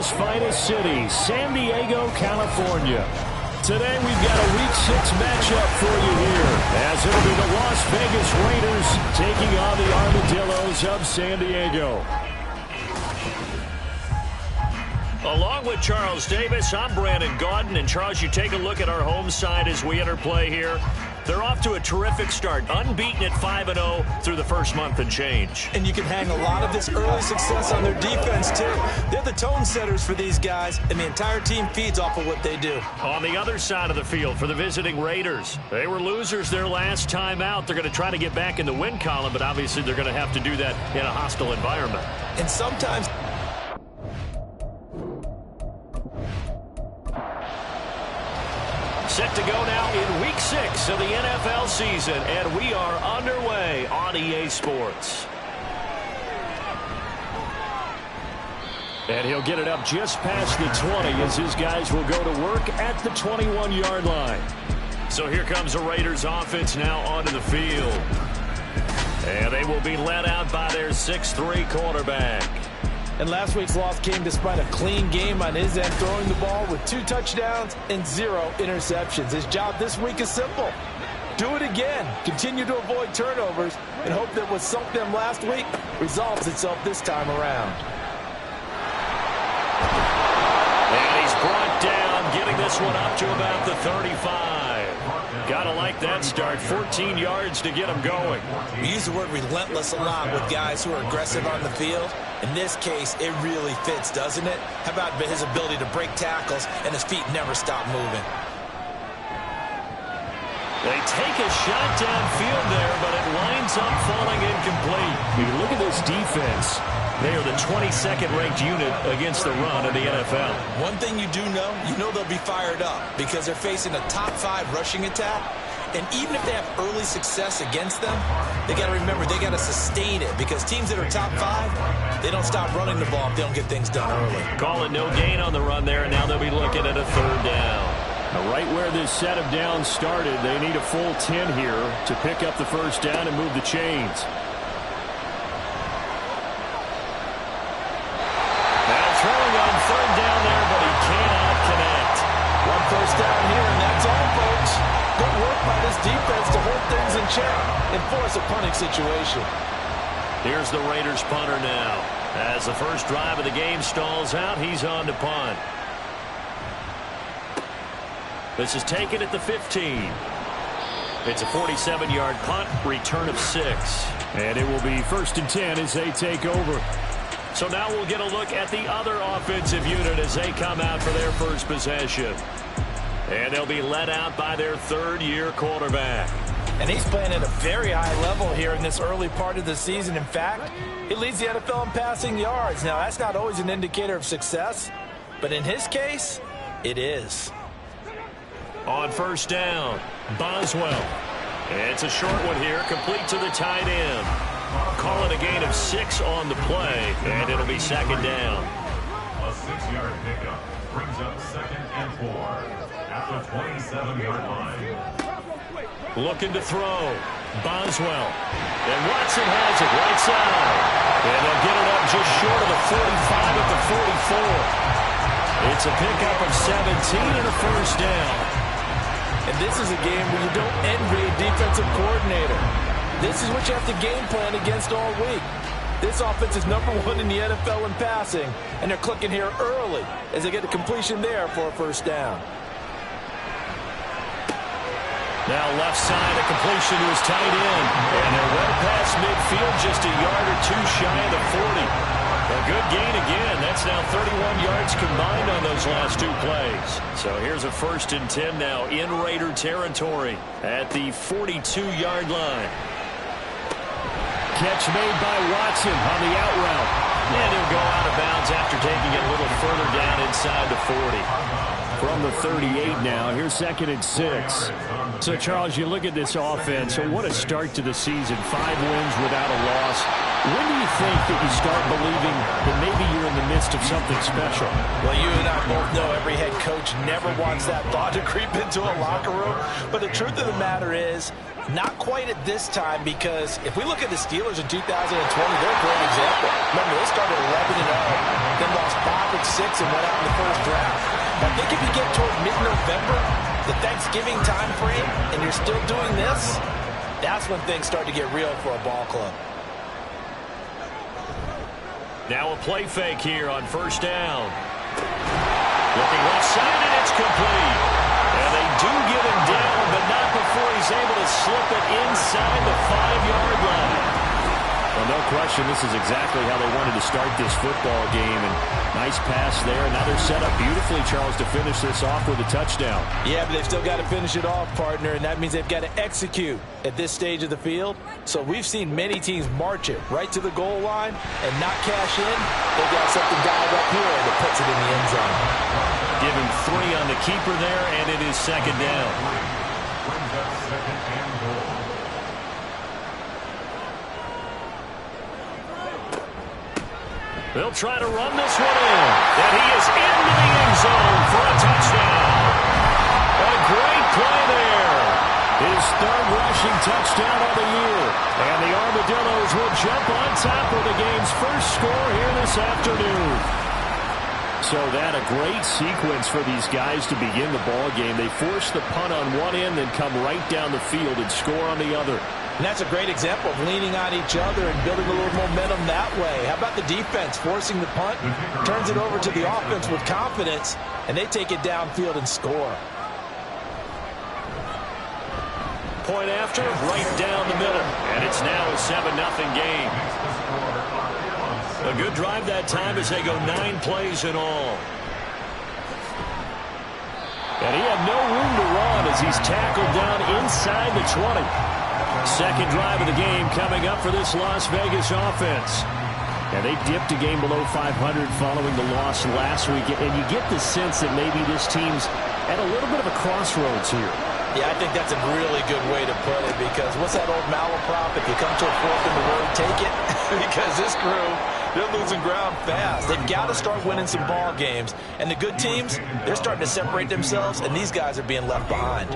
Finest city, San Diego, California. Today we've got a Week 6 matchup for you here, as it'll be the Las Vegas Raiders taking on the Armadillos of San Diego. Along with Charles Davis, I'm Brandon Gaudin. And Charles, you take a look at our home side as we enter play here. They're off to a terrific start, unbeaten at 5-0 through the first month and change. And you can hang a lot of this early success on their defense, too. They're the tone setters for these guys, and the entire team feeds off of what they do. On the other side of the field for the visiting Raiders, they were losers their last time out. They're going to try to get back in the win column, but obviously they're going to have to do that in a hostile environment. And sometimes... Set to go now in Week 6 of the NFL season, and we are underway on EA Sports. And he'll get it up just past the 20 as his guys will go to work at the 21-yard line. So here comes the Raiders offense now onto the field. And they will be led out by their 6'3" quarterback. And last week's loss came despite a clean game on his end, throwing the ball with 2 touchdowns and 0 interceptions. His job this week is simple. Do it again. Continue to avoid turnovers and hope that what sunk them last week resolves itself this time around. And he's brought down, getting this one up to about the 35. Gotta like that start. 14 yards to get him going. We use the word relentless a lot with guys who are aggressive on the field. In this case, it really fits, doesn't it? How about his ability to break tackles and his feet never stop moving? They take a shot downfield there, but it winds up falling incomplete. You look at this defense. They are the 22nd ranked unit against the run in the NFL. One thing you do know, they'll be fired up because they're facing a top 5 rushing attack. And even if they have early success against them, they got to remember they got to sustain it because teams that are top 5, they don't stop running the ball if they don't get things done early. Call it no gain on the run there, and now they'll be looking at a 3rd down. Now, right where this set of downs started, they need a full 10 here to pick up the 1st down and move the chains. Throwing on 3rd down there, but he cannot connect. 1 first down here, and that's all, folks. Good work by this defense to hold things in check and force a punting situation. Here's the Raiders punter now. As the first drive of the game stalls out, he's on to punt. This is taken at the 15. It's a 47-yard punt, return of 6. And it will be 1st and 10 as they take over. So now we'll get a look at the other offensive unit as they come out for their first possession. And they'll be led out by their 3rd-year quarterback. And he's playing at a very high level here in this early part of the season. In fact, he leads the NFL in passing yards. Now, that's not always an indicator of success, but in his case, it is. On 1st down, Boswell. It's a short one here, complete to the tight end. Call it a gain of 6 on the play, and it'll be 2nd down. A 6-yard pickup brings up 2nd and 4 at the 27-yard line. Looking to throw. Boswell. And Watson has it right side. And they'll get it up just short of the 45 at the 44. It's a pickup of 17 and a 1st down. And this is a game where you don't envy a defensive coordinator. This is what you have to game plan against all week. This offense is #1 in the NFL in passing, and they're clicking here early as they get a completion there for a 1st down. Now left side, a completion to his tight end. And they're well past midfield, just a yard or 2 shy of the 40. A good gain again. That's now 31 yards combined on those last 2 plays. So here's a 1st and 10 now in Raider territory at the 42-yard line. Catch made by Watson on the out route. And he'll go out of bounds after taking it a little further down inside the 40. From the 38 now, here's 2nd and 6. So, Charles, you look at this offense, so what a start to the season. 5 wins without a loss. When do you think that you start believing that maybe you're in the midst of something special? Well, you and I both know every head coach never wants that thought to creep into a locker room. But the truth of the matter is, Not quite at this time, because if we look at the Steelers in 2020, they're a great example. Remember, they started 11-0, then lost 5 of 6 and went out in the first round. I think if you get toward mid-November, the Thanksgiving time frame, and you're still doing this, that's when things start to get real for a ball club. Now a play fake here on first down. Looking left side, and it's complete. And they do get him down, but not before he's able to slip it inside the 5-yard line. Well, no question, this is exactly how they wanted to start this football game. And nice pass there. Now they're set up beautifully, Charles, to finish this off with a touchdown. Yeah, but they've still got to finish it off, partner, and that means they've got to execute at this stage of the field. So we've seen many teams march it right to the goal line and not cash in. They've got something dialed up here that puts it in the end zone. Give him 3 on the keeper there, and it is second down. Brings up second and goal. They'll try to run this one in. And he is into the end zone for a touchdown. A great play there. His 3rd rushing touchdown of the year. And the Armadillos will jump on top of the game's first score here this afternoon. So that a great sequence for these guys to begin the ball game. They force the punt on one end, then come right down the field and score on the other. And that's a great example of leaning on each other and building a little momentum that way. How about the defense forcing the punt, turns it over to the offense with confidence, and they take it downfield and score. Point after, right down the middle. And it's now a 7-0 game. A good drive that time as they go 9 plays in all. And he had no room to run as he's tackled down inside the 20. Second drive of the game coming up for this Las Vegas offense. And they dipped a game below 500 following the loss last week. And you get the sense that maybe this team's at a little bit of a crossroads here. Yeah, I think that's a really good way to put it, because what's that old malaprop? If you come to a fork in the road, take it. Because this crew, they're losing ground fast. They've got to start winning some ball games. And the good teams, they're starting to separate themselves, and these guys are being left behind.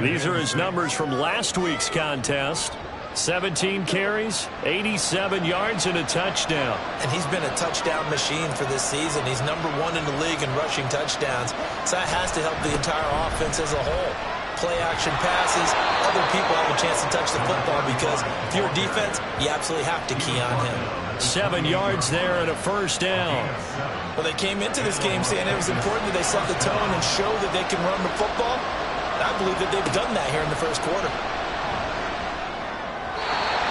These are his numbers from last week's contest. 17 carries, 87 yards, and a touchdown. And he's been a touchdown machine for this season. He's #1 in the league in rushing touchdowns. So that has to help the entire offense as a whole. Play action passes, other people have a chance to touch the football, because if you're a defense, you absolutely have to key on him. 7 yards there and a first down. Well, they came into this game saying it was important that they set the tone and show that they can run the football. And I believe that they've done that here in the first quarter.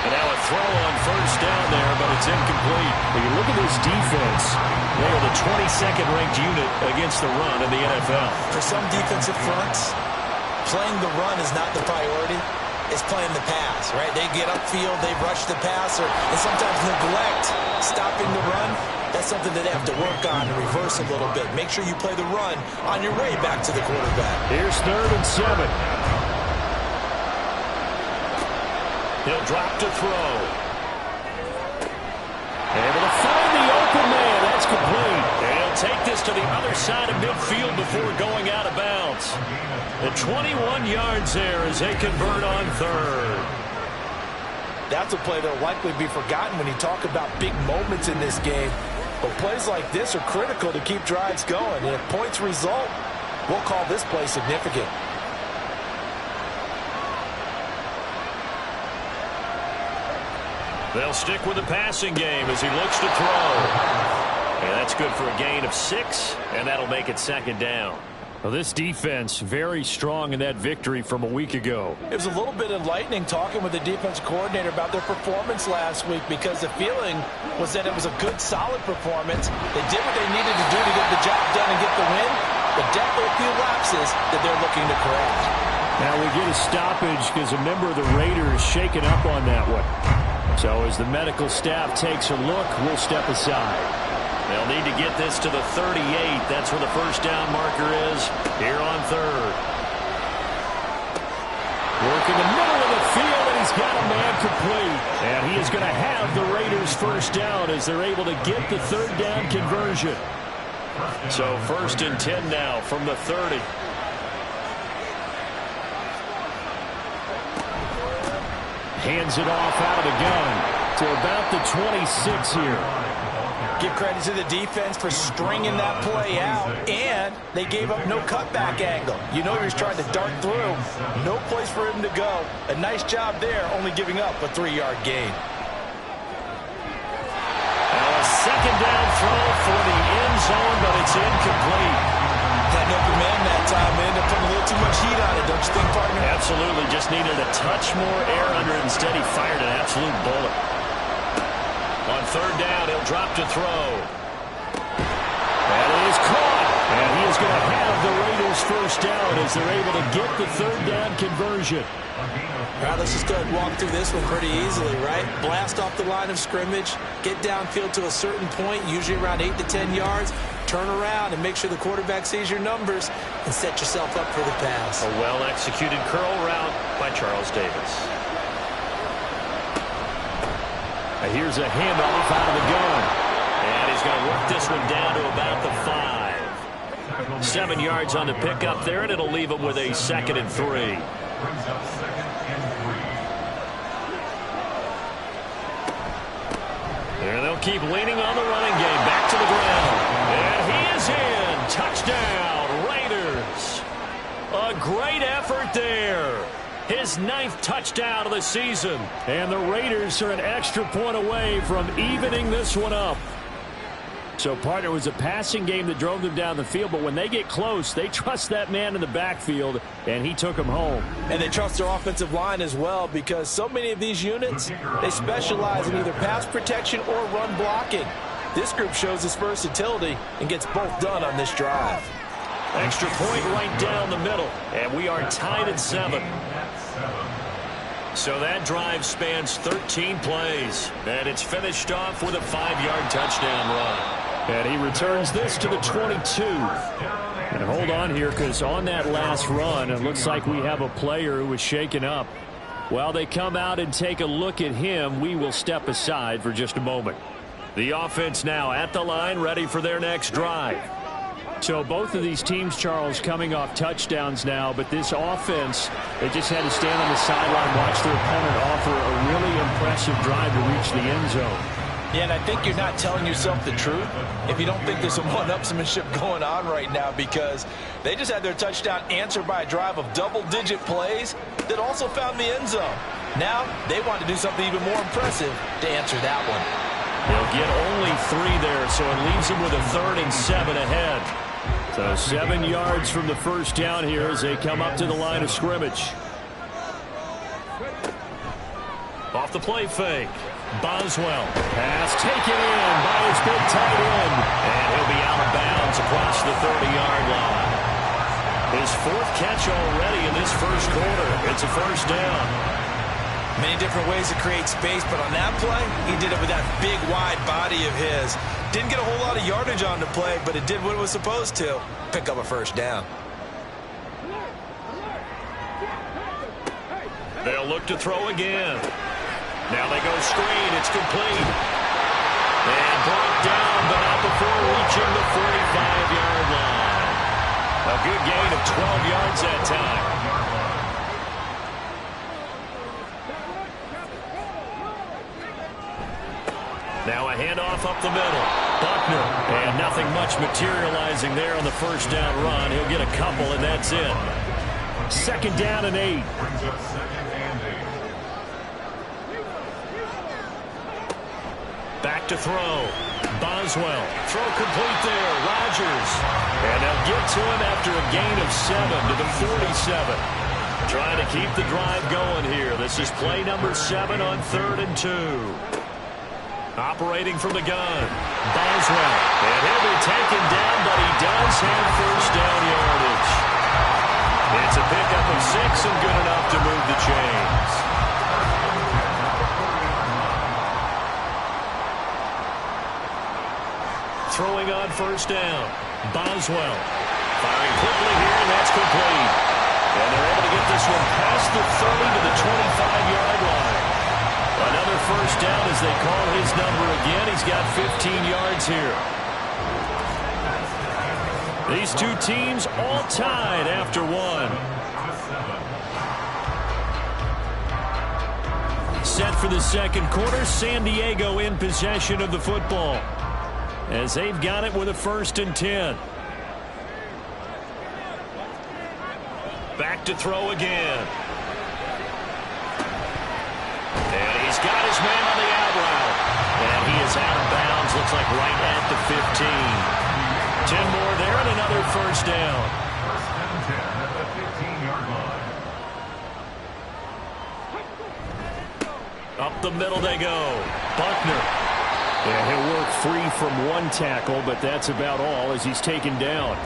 And now a throw on first down there, but it's incomplete. When you look at this defense, they are the 22nd ranked unit against the run in the NFL. For some defensive fronts, playing the run is not the priority. It's playing the pass, right? They get upfield, they rush the passer, and sometimes neglect stopping the run. That's something that they have to work on and reverse a little bit. Make sure you play the run on your way back to the quarterback. Here's 3rd and 7. He'll drop to throw. Able to find the open man. That's complete. And he'll take this to the other side of midfield before going out of bounds. The 21 yards there as they convert on 3rd. That's a play that will likely be forgotten when you talk about big moments in this game. But plays like this are critical to keep drives going. And if points result, we'll call this play significant. They'll stick with the passing game as he looks to throw. And that's good for a gain of 6, and that'll make it second down. Well, this defense very strong in that victory from a week ago. It was a little bit enlightening talking with the defense coordinator about their performance last week, because the feeling was that it was a good, solid performance. They did what they needed to do to get the job done and get the win, but definitely a few lapses that they're looking to correct. Now we get a stoppage because a member of the Raiders is shaken up on that one. So as the medical staff takes a look, we'll step aside. They'll need to get this to the 38. That's where the first down marker is here on 3rd. Work in the middle of the field, and he's got a man complete. And he is going to have the Raiders first down as they're able to get the 3rd down conversion. So 1st and 10 now from the 30. Hands it off out of the gun to about the 26 here. Give credit to the defense for stringing that play out, and they gave up no cutback angle. You know he was trying to dart through. No place for him to go. A nice job there, only giving up a 3-yard gain. A second down throw for the end zone, but it's incomplete. Had no command that time, man. They're putting a little too much heat on it, don't you think, partner? Absolutely. Just needed a touch more air under it. Instead, he fired an absolute bullet. On third down, he'll drop to throw. And it is caught. And he is going to have the Raiders first down as they're able to get the third down conversion. All right, let's just go ahead and walk through this one pretty easily, right? Blast off the line of scrimmage, get downfield to a certain point, usually around 8 to 10 yards, turn around and make sure the quarterback sees your numbers and set yourself up for the pass. A well-executed curl route by Charles Davis. Here's a handoff out of the gun. And he's going to work this one down to about the 5. 7 yards on the pickup there, and it'll leave him with a 2nd and 3. Brings up 2nd and 3. And they'll keep leaning on the running game. Back to the ground. And he is in. Touchdown, Raiders. A great effort there. His 9th touchdown of the season. And the Raiders are an extra point away from evening this one up. So, partner, it was a passing game that drove them down the field, but when they get close, they trust that man in the backfield, and he took them home. And they trust their offensive line as well, because so many of these units, they specialize in either pass protection or run blocking. This group shows its versatility and gets both done on this drive. Extra point right down the middle, and we are tied at 7. So that drive spans 13 plays, and it's finished off with a 5-yard touchdown run. And he returns this to the 22. And hold on here, because on that last run, it looks like we have a player who was shaken up. While they come out and take a look at him, we will step aside for just a moment. The offense now at the line, ready for their next drive. So both of these teams, Charles, coming off touchdowns now, but this offense, they just had to stand on the sideline, watch their opponent offer a really impressive drive to reach the end zone. Yeah, and I think you're not telling yourself the truth if you don't think there's some one-upsmanship going on right now, because they just had their touchdown answered by a drive of double-digit plays that also found the end zone. Now they want to do something even more impressive to answer that one. They'll get only 3 there, so it leaves them with a 3rd and 7 ahead. So 7 yards from the first down here as they come up to the line of scrimmage. Off the play fake. Boswell. Pass taken in by his big tight end. And he'll be out of bounds across the 30-yard line. His 4th catch already in this first quarter. It's a first down. Many different ways to create space, but on that play, he did it with that big, wide body of his. Didn't get a whole lot of yardage on the play, but it did what it was supposed to. Pick up a first down. They'll look to throw again. Now they go screen. It's complete. And brought down, but not before reaching the 45-yard line. A good gain of 12 yards that time. Now a handoff up the middle. Buckner. And nothing much materializing there on the first down run. He'll get a couple, and that's it. 2nd down and 8. Brings up 2nd and 8. Back to throw. Boswell. Throw complete there. Rodgers. And they'll get to him after a gain of 7 to the 47. Trying to keep the drive going here. This is play number 7 on 3rd and 2. Operating from the gun. Boswell. And he'll be taken down, but he does have first down yardage. It's a pickup of 6 and good enough to move the chains. Throwing on first down. Boswell. Firing quickly here, and that's complete. And they're able to get this one past the 30 to the 25-yard line. Another first down as they call his number again. He's got 15 yards here. These two teams all tied after one. set for the second quarter. San Diego in possession of the football, as they've got it with a 1st and 10. Back to throw again. And he's got his man on the out route. And he is out of bounds, looks like right at the 15. 10 more there and another 1st down. 1st and 10 at the 15-yard line. Up the middle they go. Buckner. Yeah, he'll work free from one tackle, but that's about all as he's taken down.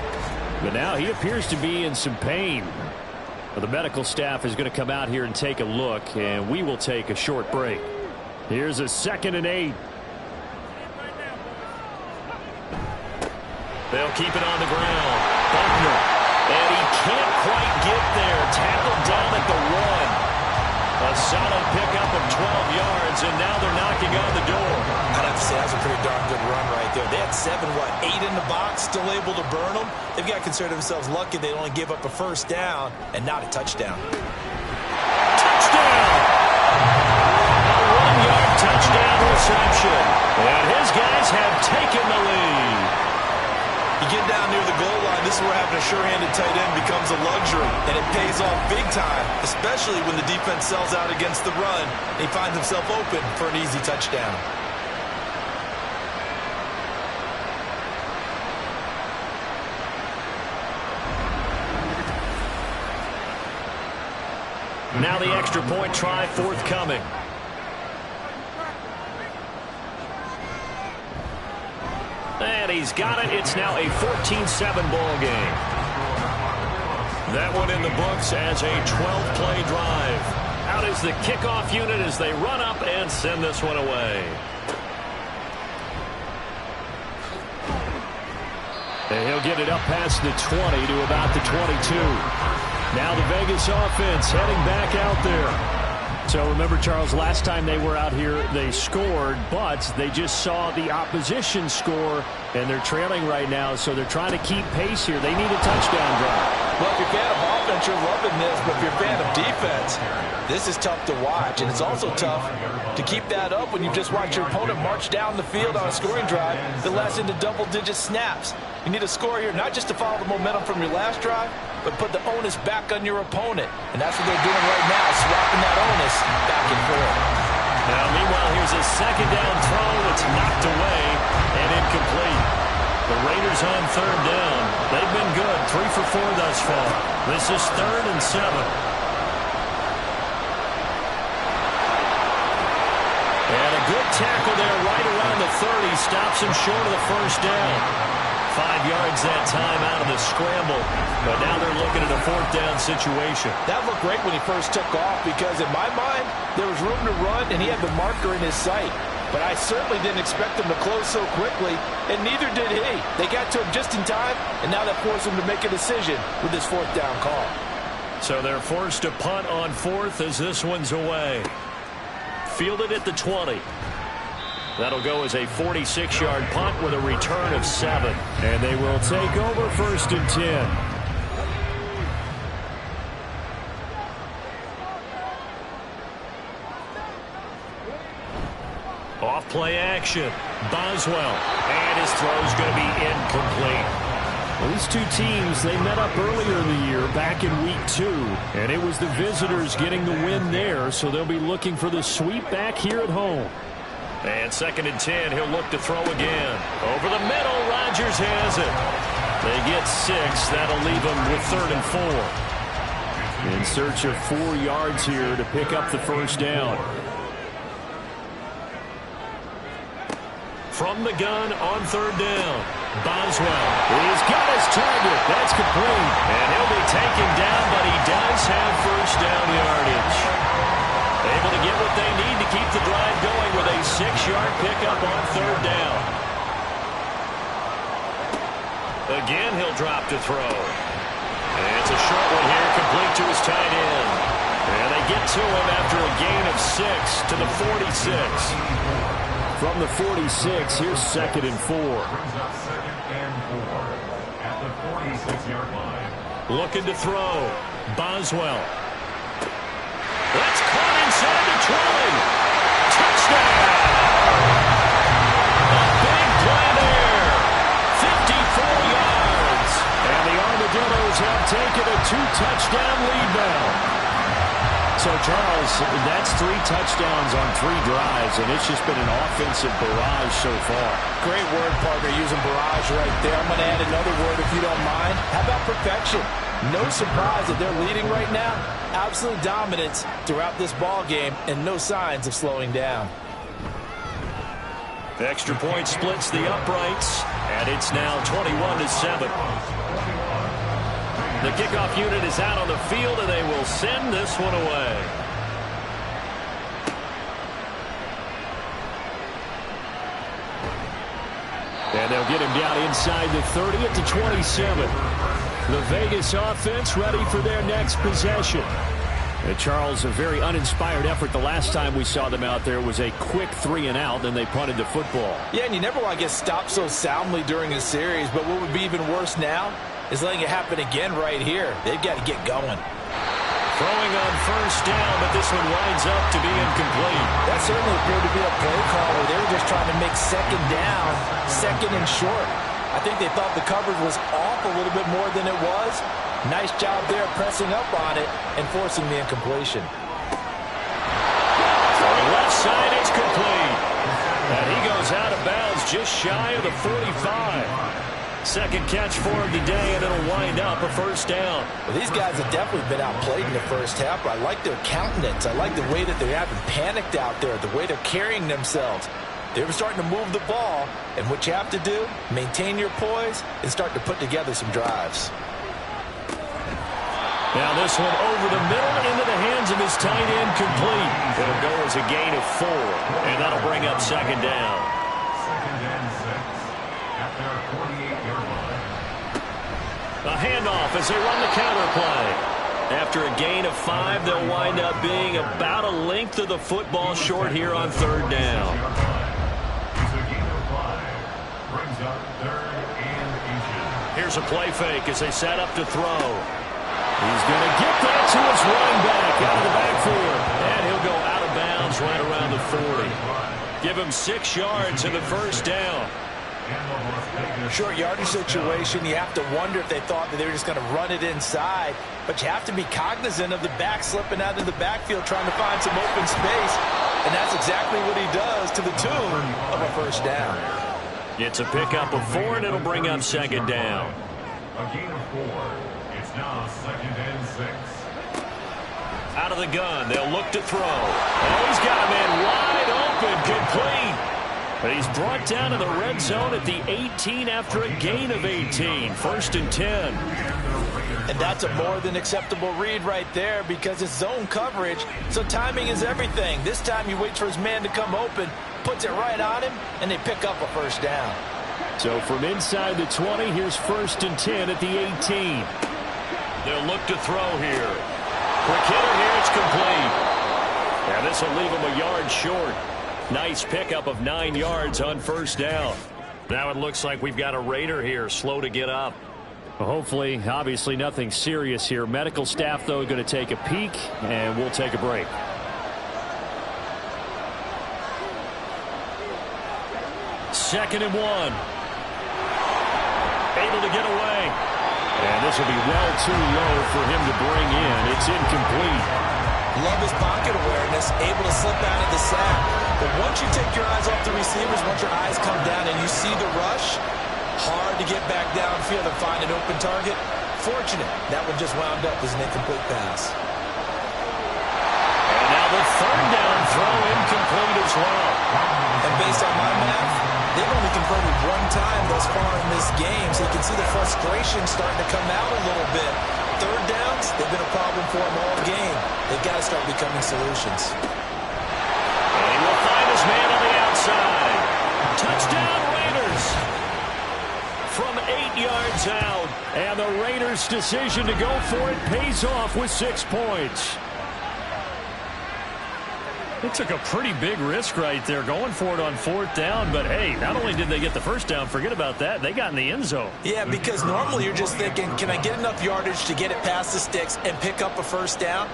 But now he appears to be in some pain. Well, the medical staff is going to come out here and take a look, and we will take a short break. Here's a 2nd and 8. They'll keep it on the ground. Buckner. And he can't quite get there. Tackled down at the 1. A solid pickup of 12 yards, and now they're knocking on the door. I'd have to say that was a pretty darn good run right there. They had 8 in the box, still able to burn them. They've got to consider themselves lucky they only give up a 1st down and not a touchdown. Touchdown! A 1-yard touchdown reception. And his guys have taken the lead. You get down near the goal line, this is where having a sure-handed tight end becomes a luxury, and it pays off big time, especially when the defense sells out against the run, and he finds himself open for an easy touchdown. Now the extra point try forthcoming. And he's got it. It's now a 14-7 ball game. That one in the books as a 12-play drive. Out is the kickoff unit as they run up and send this one away. And he'll get it up past the 20 to about the 22. Now the Vegas offense heading back out there. So remember, Charles, last time they were out here, they scored, but they just saw the opposition score, and they're trailing right now, so they're trying to keep pace here. They need a touchdown drive. Well, if you're a fan of offense, you're loving this, but if you're a fan of defense, this is tough to watch, and it's also tough to keep that up when you just watch your opponent march down the field on a scoring drive that lasts into double-digit snaps. You need a score here, not just to follow the momentum from your last drive, but put the onus back on your opponent. And that's what they're doing right now, swapping that onus back and forth. Now, meanwhile, here's a 2nd down throw that's knocked away and incomplete. The Raiders on 3rd down. They've been good, 3 for 4 thus far. This is 3rd and 7. And a good tackle there right around the 30. Stops him short of the 1st down. 5 yards that time out of the scramble. But now they're looking at a 4th down situation. That looked great when he first took off because in my mind, there was room to run and he had the marker in his sight. But I certainly didn't expect him to close so quickly, and neither did he. They got to him just in time, and now that forced him to make a decision with this 4th down call. So they're forced to punt on 4th as this one's away. Fielded at the 20. That'll go as a 46-yard punt with a return of 7. And they will take over 1st and 10. Off play action. Boswell. And his throw's going to be incomplete. Well, these two teams, they met up earlier in the year back in week 2. And it was the visitors getting the win there, so they'll be looking for the sweep back here at home. And 2nd and 10, he'll look to throw again. Over the middle, Rodgers has it. They get 6. That'll leave them with 3rd and 4. In search of 4 yards here to pick up the 1st down. From the gun on 3rd down. Boswell. He's got his target. That's complete. And he'll be taken down, but he does have 1st down yardage. Able to get what they need to keep the drive going with a 6-yard pickup on 3rd down. Again, he'll drop to throw. And it's a short one here, complete to his tight end. And they get to him after a gain of 6 to the 46. From the 46, here's 2nd and 4. Brings up 2nd and 4 at the 46-yard line. Looking to throw. Boswell. That's caught side to 20. Touchdown! A big play there. 54 yards. And the Armadillos have taken a 2-touchdown lead now. So, Charles, that's 3 touchdowns on 3 drives, and it's just been an offensive barrage so far. Great word, partner, using barrage right there. I'm going to add another word if you don't mind. How about perfection? No surprise that they're leading right now. Absolute dominance throughout this ball game, and no signs of slowing down. The extra point splits the uprights, and it's now 21-7. The kickoff unit is out on the field, and they will send this one away. And they'll get him down inside the 30 at the 27. The Vegas offense ready for their next possession. And Charles, a very uninspired effort. The last time we saw them out there was a quick 3-and-out, then they punted the football. Yeah, and you never want to get stopped so soundly during a series, but what would be even worse now is letting it happen again right here. They've got to get going. Throwing on first down, but this one winds up to be incomplete. That certainly appeared to be a play call where they were just trying to make second down, second and short. I think they thought the coverage was off a little bit more than it was. Nice job there pressing up on it and forcing the incompletion. Throwing left side, it's complete. And he goes out of bounds just shy of the 45. Second catch for him today, and it'll wind up a first down. Well, these guys have definitely been outplayed in the first half. I like their countenance. I like the way that they haven't panicked out there, the way they're carrying themselves. They're starting to move the ball, and what you have to do, maintain your poise and start to put together some drives. Now this one over the middle into the hands of his tight end, complete. It'll go as a gain of 4, and that'll bring up second down. Second and 6 at their 48-yard line. A handoff as they run the counter play. After a gain of 5, they'll wind up being about a length of the football short here on third down. It's a gain of 5. Brings up 3rd and 8. Here's a play fake as they set up to throw. He's going to get that to his running back out of the backfield. And he'll go out of bounds right around the 40. Give him 6 yards in the first down. Short yardage situation, you have to wonder if they thought that they were just going to run it inside. But you have to be cognizant of the back slipping out of the backfield trying to find some open space. And that's exactly what he does to the tune of a first down. It's a pickup of 4, and it'll bring up second down. A gain of 4. It's now second and 6. Out of the gun, they'll look to throw. Oh, he's got a man wide open, complete. But he's brought down to the red zone at the 18 after a gain of 18. First and 10. And that's a more than acceptable read right there because it's zone coverage, so timing is everything. This time he waits for his man to come open, puts it right on him, and they pick up a first down. So from inside the 20, here's first and 10 at the 18. They'll look to throw here. Quick hitter here, it's complete. And this will leave him a yard short. Nice pickup of 9 yards on first down. Now it looks like we've got a Raider here, slow to get up. Well, hopefully, obviously nothing serious here. Medical staff, though, going to take a peek, and we'll take a break. Second and 1. Able to get away. And this will be well too low for him to bring in. It's incomplete. Love his pocket awareness, able to slip out of the sack. But once you take your eyes off the receivers, once your eyes come down and you see the rush, hard to get back downfield and find an open target. Fortunate, that one just wound up as an incomplete pass. And now the third down throw incomplete as well. And based on my math, they've only converted 1 time thus far in this game, so you can see the frustration starting to come out a little bit. Third downs, they've been a problem for them all game. They've got to start becoming solutions. And he will find his man on the outside. Touchdown Raiders. From 8 yards out. And the Raiders' decision to go for it pays off with 6 points. They took a pretty big risk right there going for it on 4th down. But, hey, not only did they get the first down, forget about that, they got in the end zone. Yeah, because normally you're just thinking, can I get enough yardage to get it past the sticks and pick up a first down?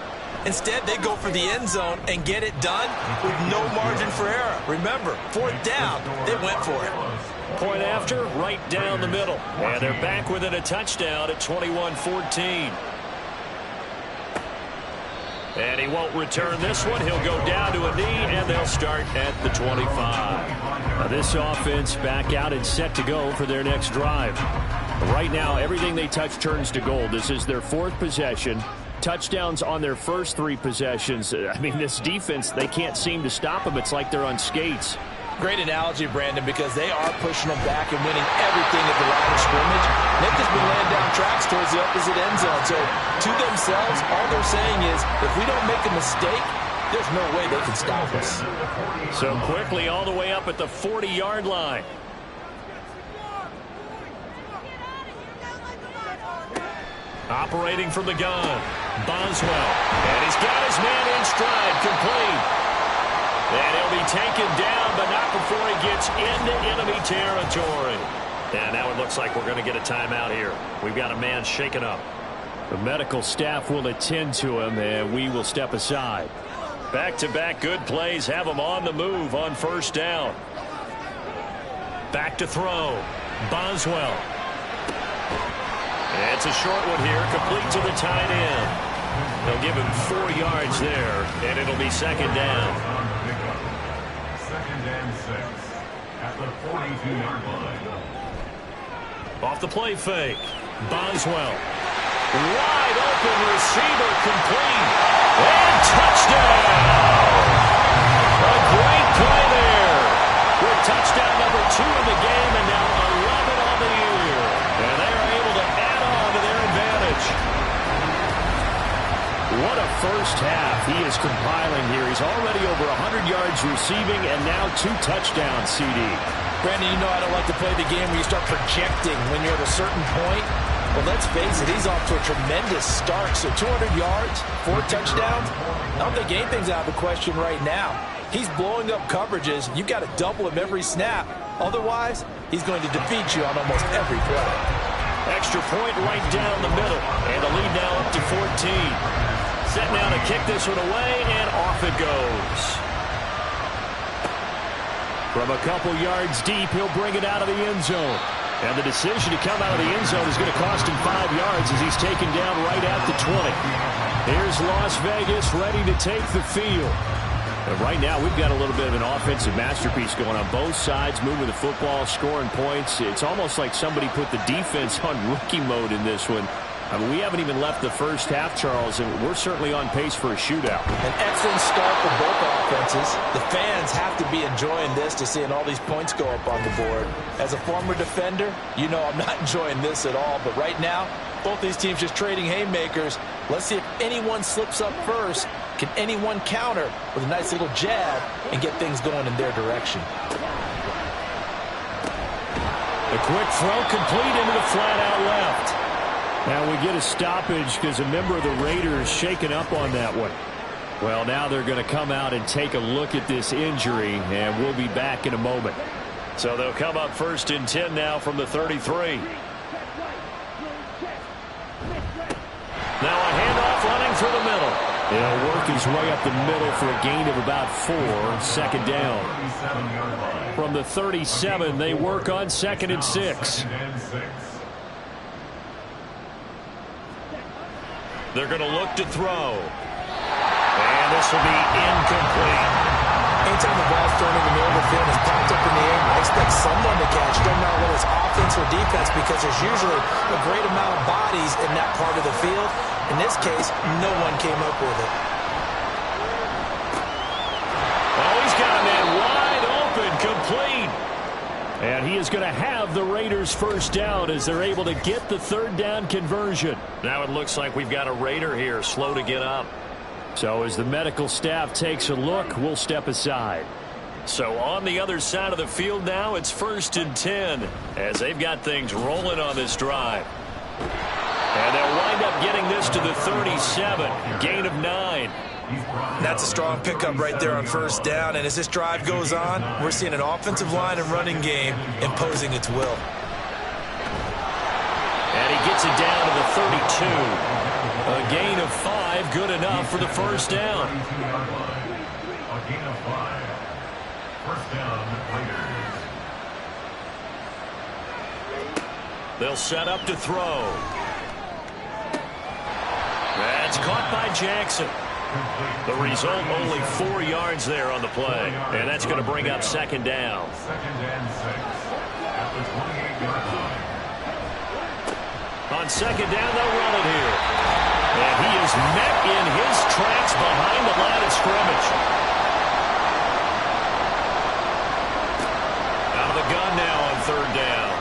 Instead, they go for the end zone and get it done with no margin for error. Remember, 4th down, they went for it. Point after, right down the middle. And they're back within a touchdown at 21-14. And he won't return this one. He'll go down to a knee, and they'll start at the 25. Now this offense back out and set to go for their next drive. Right now, everything they touch turns to gold. This is their 4th possession. Touchdowns on their first 3 possessions. I mean, this defense, they can't seem to stop them. It's like they're on skates. Great analogy, Brandon, because they are pushing them back and winning everything at the line of scrimmage. They've just been laying down tracks towards the opposite end zone. So, to themselves, all they're saying is, if we don't make a mistake, there's no way they can stop us. So quickly all the way up at the 40-yard line. Operating from the gun, Boswell. And he's got his man in stride, complete. And he'll be taken down, but not before he gets into enemy territory. And now it looks like we're going to get a timeout here. We've got a man shaken up. The medical staff will attend to him, and we will step aside. Back-to-back good plays have him on the move on 1st down. Back to throw, Boswell. It's a short one here, complete to the tight end. They'll give him 4 yards there, and it'll be 2nd down. 2nd and 6 at the 42-yard line. Off the play fake, Boswell. Wide open receiver, complete. And touchdown! A great play there. With touchdown number 2 in the game, and now 11 on the year. And they are able to add on to their advantage. What a first half he is compiling here. He's already over 100 yards receiving and now 2 touchdowns, CD. Brandon, you know I don't like to play the game where you start projecting when you're at a certain point. But let's face it, he's off to a tremendous start. So 200 yards, 4 touchdowns. I don't think anything's out of the question right now. He's blowing up coverages. You've got to double him every snap. Otherwise, he's going to defeat you on almost every play. Extra point right down the middle. And the lead now up to 14. Set now to kick this one away, and off it goes. From a couple yards deep, he'll bring it out of the end zone. And the decision to come out of the end zone is going to cost him 5 yards as he's taken down right at the 20. Here's Las Vegas ready to take the field. And right now, we've got a little bit of an offensive masterpiece going on both sides, moving the football, scoring points. It's almost like somebody put the defense on rookie mode in this one. I mean, we haven't even left the first half, Charles, and we're certainly on pace for a shootout. An excellent start for both offenses. The fans have to be enjoying this to seeing all these points go up on the board. As a former defender, you know I'm not enjoying this at all. But right now, both these teams just trading haymakers. Let's see if anyone slips up first. Can anyone counter with a nice little jab and get things going in their direction? The quick throw complete into the flat out left. Now we get a stoppage because a member of the Raiders shaken up on that one. Well, now they're going to come out and take a look at this injury, and we'll be back in a moment. So they'll come up 1st and 10 now from the 33. Now a handoff running through the middle. He'll work his way up the middle for a gain of about 4, 2nd down. From the 37, they work on 2nd and 6. They're going to look to throw. And this will be incomplete. Anytime the ball's thrown in the middle of the field, it's popped up in the air, I expect someone to catch. Doesn't matter whether it's offense or defense, because there's usually a great amount of bodies in that part of the field. In this case, no one came up with it. Oh, he's got a man wide open, complete. And he is going to have the Raiders first down as they're able to get the 3rd down conversion. Now it looks like we've got a Raider here, slow to get up. So as the medical staff takes a look, we'll step aside. So on the other side of the field now, it's 1st and 10 as they've got things rolling on this drive. And they'll wind up getting this to the 37, gain of 9. That's a strong pickup right there on 1st down. And as this drive goes on, we're seeing an offensive line and running game imposing its will. And he gets it down to the 32. A gain of 5, good enough for the first down. 32-yard line. A gain of 5. First down, Raiders. They'll set up to throw. That's caught by Jackson. The result, only 4 yards there on the play. And that's going to bring up second down. Second and 6. At the 28-yard line. On second down, they'll run it here. And he is met in his tracks behind the line of scrimmage. Out of the gun now on third down.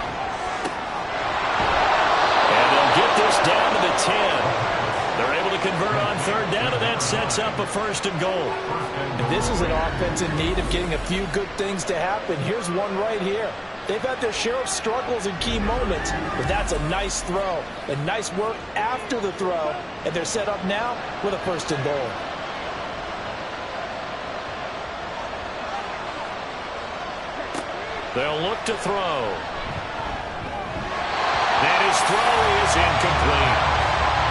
And they'll get this down to the 10. They're able to convert on third down, and that sets up a first and goal. And this is an offense in need of getting a few good things to happen. Here's one right here. They've had their share of struggles in key moments, but that's a nice throw and nice work after the throw, and they're set up now with a first and goal. They'll look to throw. And his throw is incomplete.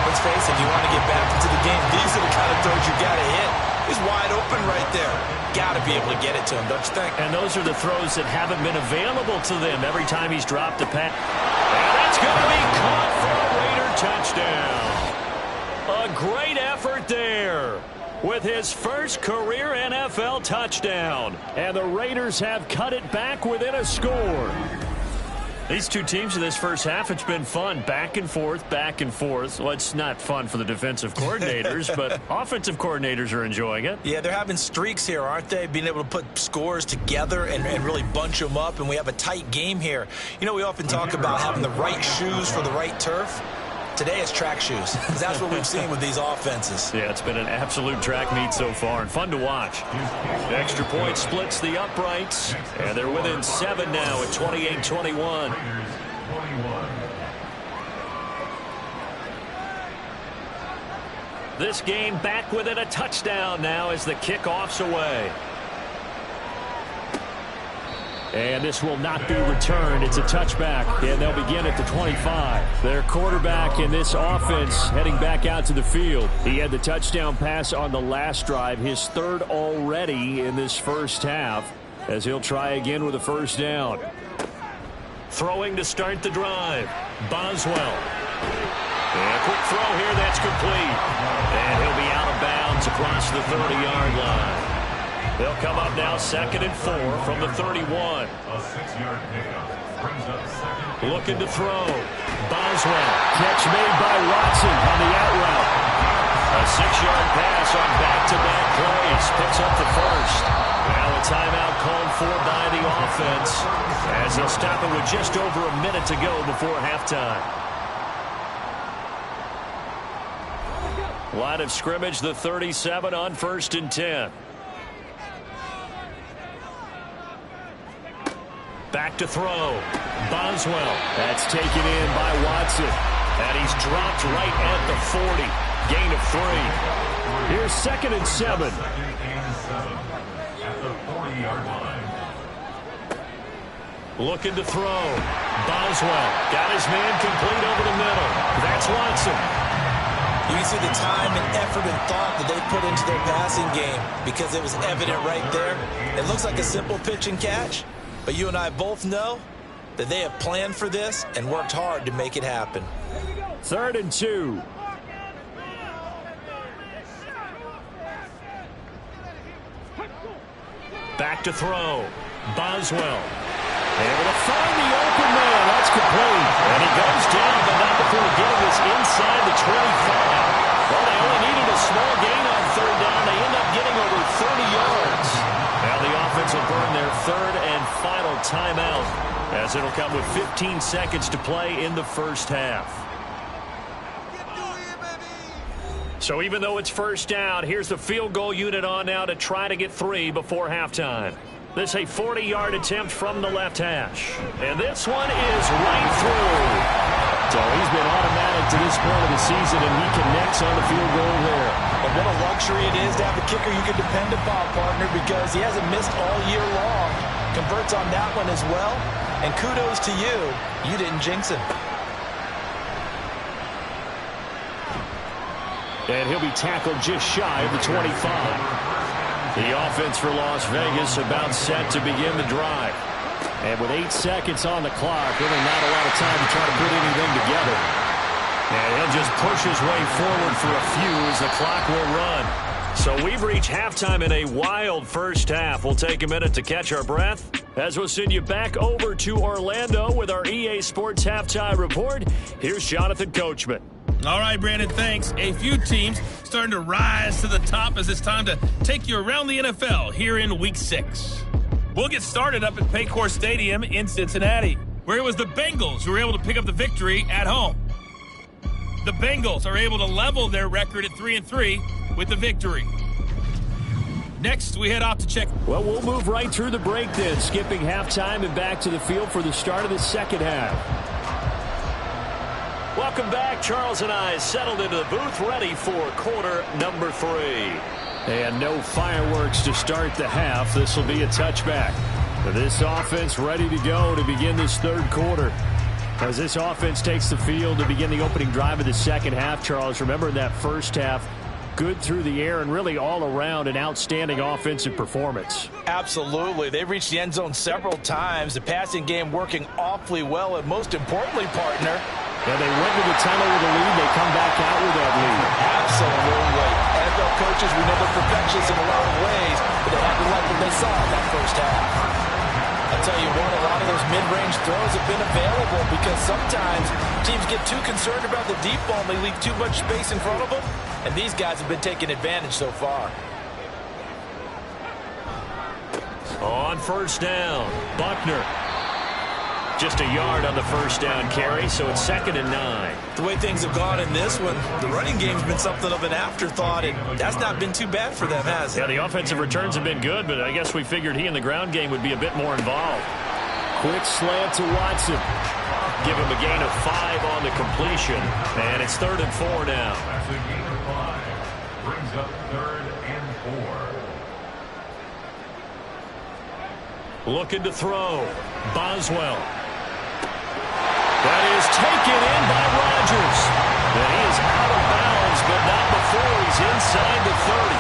Let's face it, if you want to get back into the game, these are the kind of throws you got to hit. He's wide open right there. Got to be able to get it to him, don't you think? And those are the throws that haven't been available to them every time he's dropped a pass. And that's going to be caught for a Raider touchdown. A great effort there with his first career NFL touchdown. And the Raiders have cut it back within a score. These two teams in this first half, it's been fun. Back and forth, back and forth. Well, it's not fun for the defensive coordinators, but offensive coordinators are enjoying it. Yeah, they're having streaks here, aren't they? Being able to put scores together and really bunch them up, and we have a tight game here. You know, we often talk about having the right shoes for the right turf. Today it's track shoes, because that's what we've seen with these offenses. Yeah, it's been an absolute track meet so far, and fun to watch. Extra point splits the uprights, and they're within 7 now at 28-21. This game back within a touchdown now as the kickoff's away. And this will not be returned. It's a touchback, and they'll begin at the 25. Their quarterback in this offense heading back out to the field. He had the touchdown pass on the last drive, his third already in this first half, as he'll try again with a first down. Throwing to start the drive, Boswell. And a quick throw here, that's complete. And he'll be out of bounds across the 30-yard line. They'll come up now 2nd and 4 from the 31. A 6-yard pickup brings up second. Looking to throw. Boswell. Catch made by Watson on the out route. A 6-yard pass on back-to-back plays. Picks up the first. Now a timeout called for by the offense as they'll stop it with just over a minute to go before halftime. Line of scrimmage, the 37 on 1st and 10. Back to throw. Boswell. That's taken in by Watson. And he's dropped right at the 40. Gain of 3. Here's 2nd and 7. 2nd and 7 at the 40-yard line. Looking to throw. Boswell. Got his man complete over the middle. That's Watson. You can see the time and effort and thought that they put into their passing game because it was evident right there. It looks like a simple pitch and catch. But you and I both know that they have planned for this and worked hard to make it happen. 3rd and 2. Back to throw. Boswell. Able to find the open man. That's complete. And he goes down, but not before getting this inside the 25. Well, they only needed a small gain on third down. They end up getting over 30 yards. Now the offense will burn their 3rd and final timeout as it'll come with 15 seconds to play in the first half. So even though it's first down, here's the field goal unit on now to try to get 3 before halftime. This a 40-yard attempt from the left hash. And this one is right through. So he's been automatic to this point of the season, and he connects on the field goal there. And what a luxury it is to have a kicker you can depend upon, partner, because he hasn't missed all year long. Converts on that one as well. And kudos to you. You didn't jinx him. And he'll be tackled just shy of the 25. The offense for Las Vegas about set to begin the drive. And with 8 seconds on the clock, really not a lot of time to try to put anything together. And he'll just push his way forward for a few as the clock will run. So we've reached halftime in a wild first half. We'll take a minute to catch our breath as we'll send you back over to Orlando with our EA Sports Halftime Report. Here's Jonathan Coachman. All right, Brandon, thanks. A few teams starting to rise to the top as it's time to take you around the NFL here in Week 6. We'll get started up at Paycor Stadium in Cincinnati, where it was the Bengals who were able to pick up the victory at home. The Bengals are able to level their record at 3-3 with the victory. Next, we head off to check. Well, we'll move right through the break then, skipping halftime and back to the field for the start of the second half. Welcome back. Charles and I settled into the booth ready for quarter number 3. And no fireworks to start the half. This will be a touchback. This offense ready to go to begin this third quarter. As this offense takes the field to begin the opening drive of the second half, Charles, remember in that first half, good through the air and really all around an outstanding offensive performance. Absolutely. They've reached the end zone several times. The passing game working awfully well, and most importantly, partner, yeah, they went to the tunnel with a lead. They come back out with that lead. Absolutely. NFL coaches, we know they're perfectionists in a lot of ways, but they had to like what they saw in that first half. I'll tell you what, a lot of those mid-range throws have been available because sometimes teams get too concerned about the deep ball and they leave too much space in front of them, and these guys have been taking advantage so far. On first down, Buckner. Just a yard on the first down carry, so it's 2nd and 9. The way things have gone in this one, the running game's been something of an afterthought, and that's not been too bad for them, has it? Yeah, the offensive returns have been good, but I guess we figured he in the ground game would be a bit more involved. Quick slant to Watson. Give him a gain of 5 on the completion, and it's 3rd and 4 now. That's a gain of 5. Brings up 3rd and 4. Looking to throw. Boswell. That is taken in by Rodgers. And he is out of bounds, but not before he's inside the 30.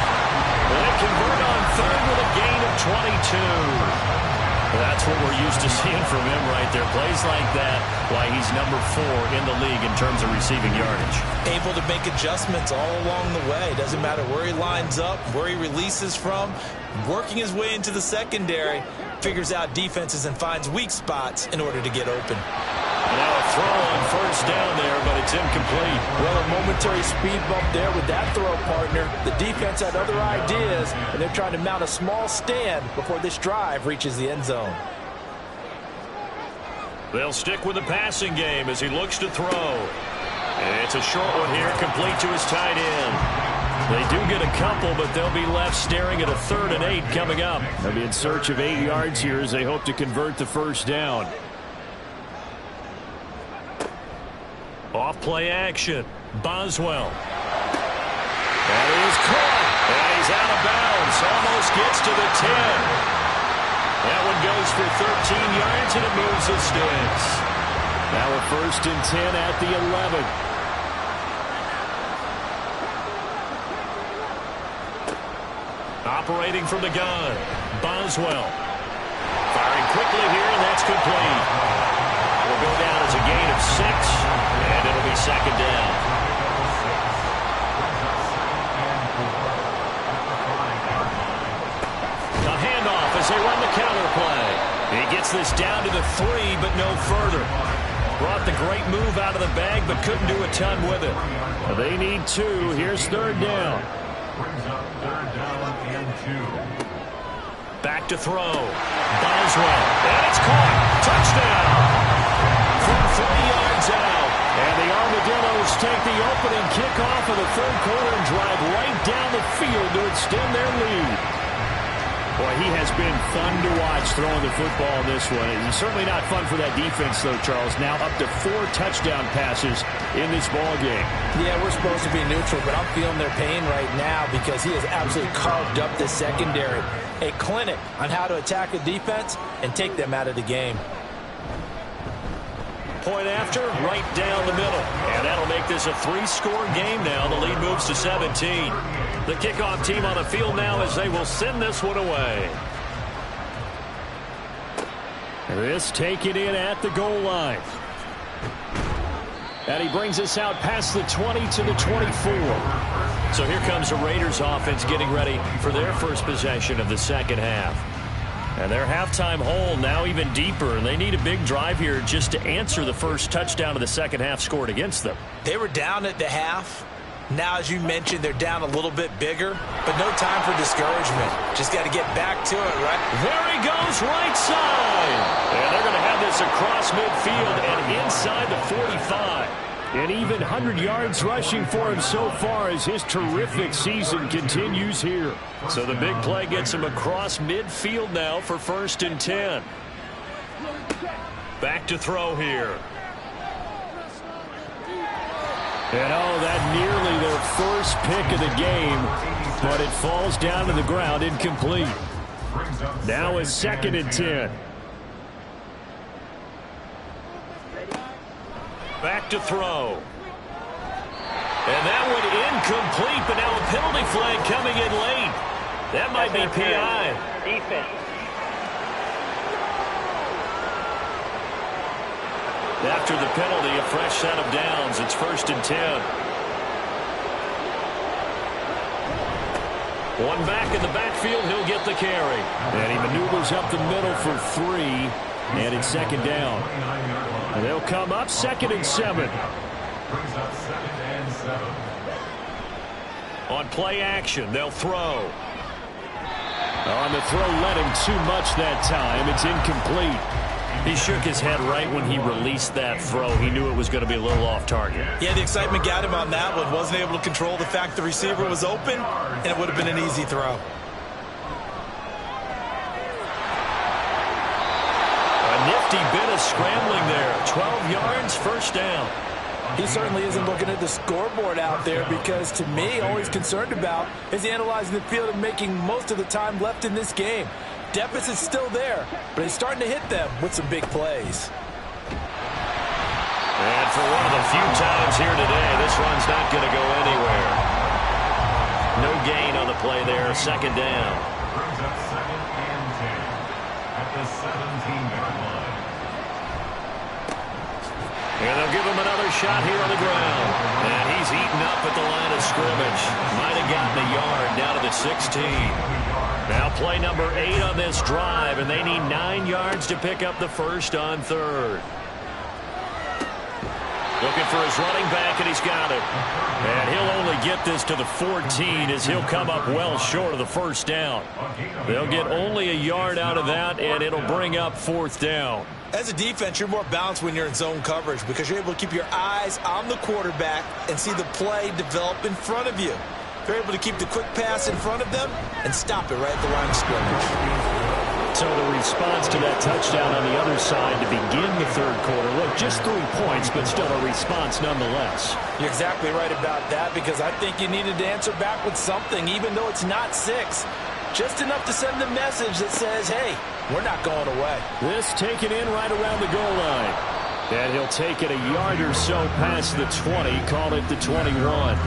And they convert on 3rd with a gain of 22. That's what we're used to seeing from him right there. Plays like that, why he's number 4 in the league in terms of receiving yardage. Able to make adjustments all along the way. Doesn't matter where he lines up, where he releases from. Working his way into the secondary. Figures out defenses and finds weak spots in order to get open. Now a throw on first down there, but it's incomplete. Well, a momentary speed bump there with that throw, partner. The defense had other ideas, and they're trying to mount a small stand before this drive reaches the end zone. They'll stick with the passing game as he looks to throw. It's a short one here, complete to his tight end. They do get a couple, but they'll be left staring at a 3rd and 8 coming up. They'll be in search of 8 yards here as they hope to convert the first down. Off play action. Boswell. That is caught. And he's out of bounds. Almost gets to the 10. That one goes for 13 yards, and it moves the sticks. Now a 1st and 10 at the 11. Operating from the gun, Boswell. Firing quickly here, and that's complete. Will go down as a gain of 6, and it'll be 2nd down. A handoff as they run the counter play. He gets this down to the 3, but no further. Brought the great move out of the bag, but couldn't do a ton with it. They need 2. Here's 3rd down. Brings up 3rd down and 2. Back to throw. Boswell. And it's caught. Touchdown. From 30 yards out. And the Armadillos take the opening kickoff of the third quarter and drive right down the field to extend their lead. Boy, he has been fun to watch throwing the football in this one. He's certainly not fun for that defense, though, Charles. Now up to 4 touchdown passes in this ball game. Yeah, we're supposed to be neutral, but I'm feeling their pain right now because he has absolutely carved up the secondary. A clinic on how to attack a defense and take them out of the game. Point after, right down the middle. And And that'll make this a 3-score game now. The lead moves to 17. The kickoff team on the field now as they will send this one away. This taken in at the goal line. And he brings us out past the 20 to the 24. So here comes the Raiders offense getting ready for their first possession of the second half. And their halftime hole now even deeper. And they need a big drive here just to answer the first touchdown of the second half scored against them. They were down at the half. Now, as you mentioned, they're down a little bit bigger, but no time for discouragement. Just got to get back to it, right? There he goes, right side. And they're going to have this across midfield and inside the 45. And even 100 yards rushing for him so far as his terrific season continues here. So the big play gets him across midfield now for 1st and 10. Back to throw here. And that nearly their first pick of the game, but it falls down to the ground incomplete. Now it's 2nd and 10. Back to throw. And that one incomplete, but now a penalty flag coming in late. That might be PI. Defense. After the penalty, a fresh set of downs. It's 1st and 10. One back in the backfield, he'll get the carry. And he maneuvers up the middle for 3, and it's 2nd down. And they'll come up 2nd and 7. Brings up 2nd and 7. On play action, they'll throw. On the throw, led him too much that time. It's incomplete. He shook his head right when he released that throw. He knew it was going to be a little off target. Yeah, the excitement got him on that one. Wasn't able to control the fact the receiver was open, and it would have been an easy throw. A nifty bit of scrambling there. 12 yards, 1st down. He certainly isn't looking at the scoreboard out there because, to me, all he's concerned about is analyzing the field and making most of the time left in this game. Deficit's still there, but he's starting to hit them with some big plays. And for one of the few times here today, this run's not going to go anywhere. No gain on the play there, 2nd down. Brings up 2nd and 10 at the 17-yard line. And they'll give him another shot here on the ground. And he's eaten up at the line of scrimmage. Might have gotten a yard down to the 16. Now play number 8 on this drive, and they need 9 yards to pick up the first on 3rd. Looking for his running back, and he's got it. And he'll only get this to the 14 as he'll come up well short of the 1st down. They'll get only a yard out of that, and it'll bring up 4th down. As a defense, you're more balanced when you're in zone coverage because you're able to keep your eyes on the quarterback and see the play develop in front of you. They're able to keep the quick pass in front of them and stop it right at the line of scrimmage. So the response to that touchdown on the other side to begin the 3rd quarter. Look, just 3 points, but still a response nonetheless. You're exactly right about that because I think you needed to answer back with something, even though it's not 6. Just enough to send the message that says, hey, we're not going away. This taken in right around the goal line. And he'll take it a yard or so past the 20, call it the 21.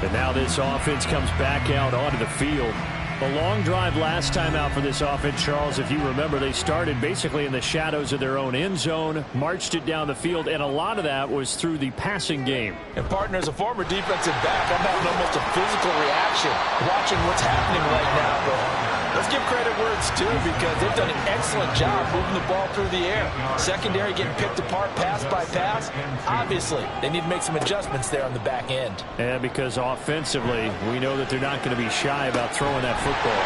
And now this offense comes back out onto the field. A long drive last time out for this offense, Charles. If you remember, they started basically in the shadows of their own end zone, marched it down the field, and a lot of that was through the passing game. And, partner, as a former defensive back, I'm having almost a physical reaction watching what's happening right now. But let's give credit where it's due because they've done an excellent job moving the ball through the air. Secondary getting picked apart pass by pass. Obviously, they need to make some adjustments there on the back end. And because offensively, we know that they're not going to be shy about throwing that football.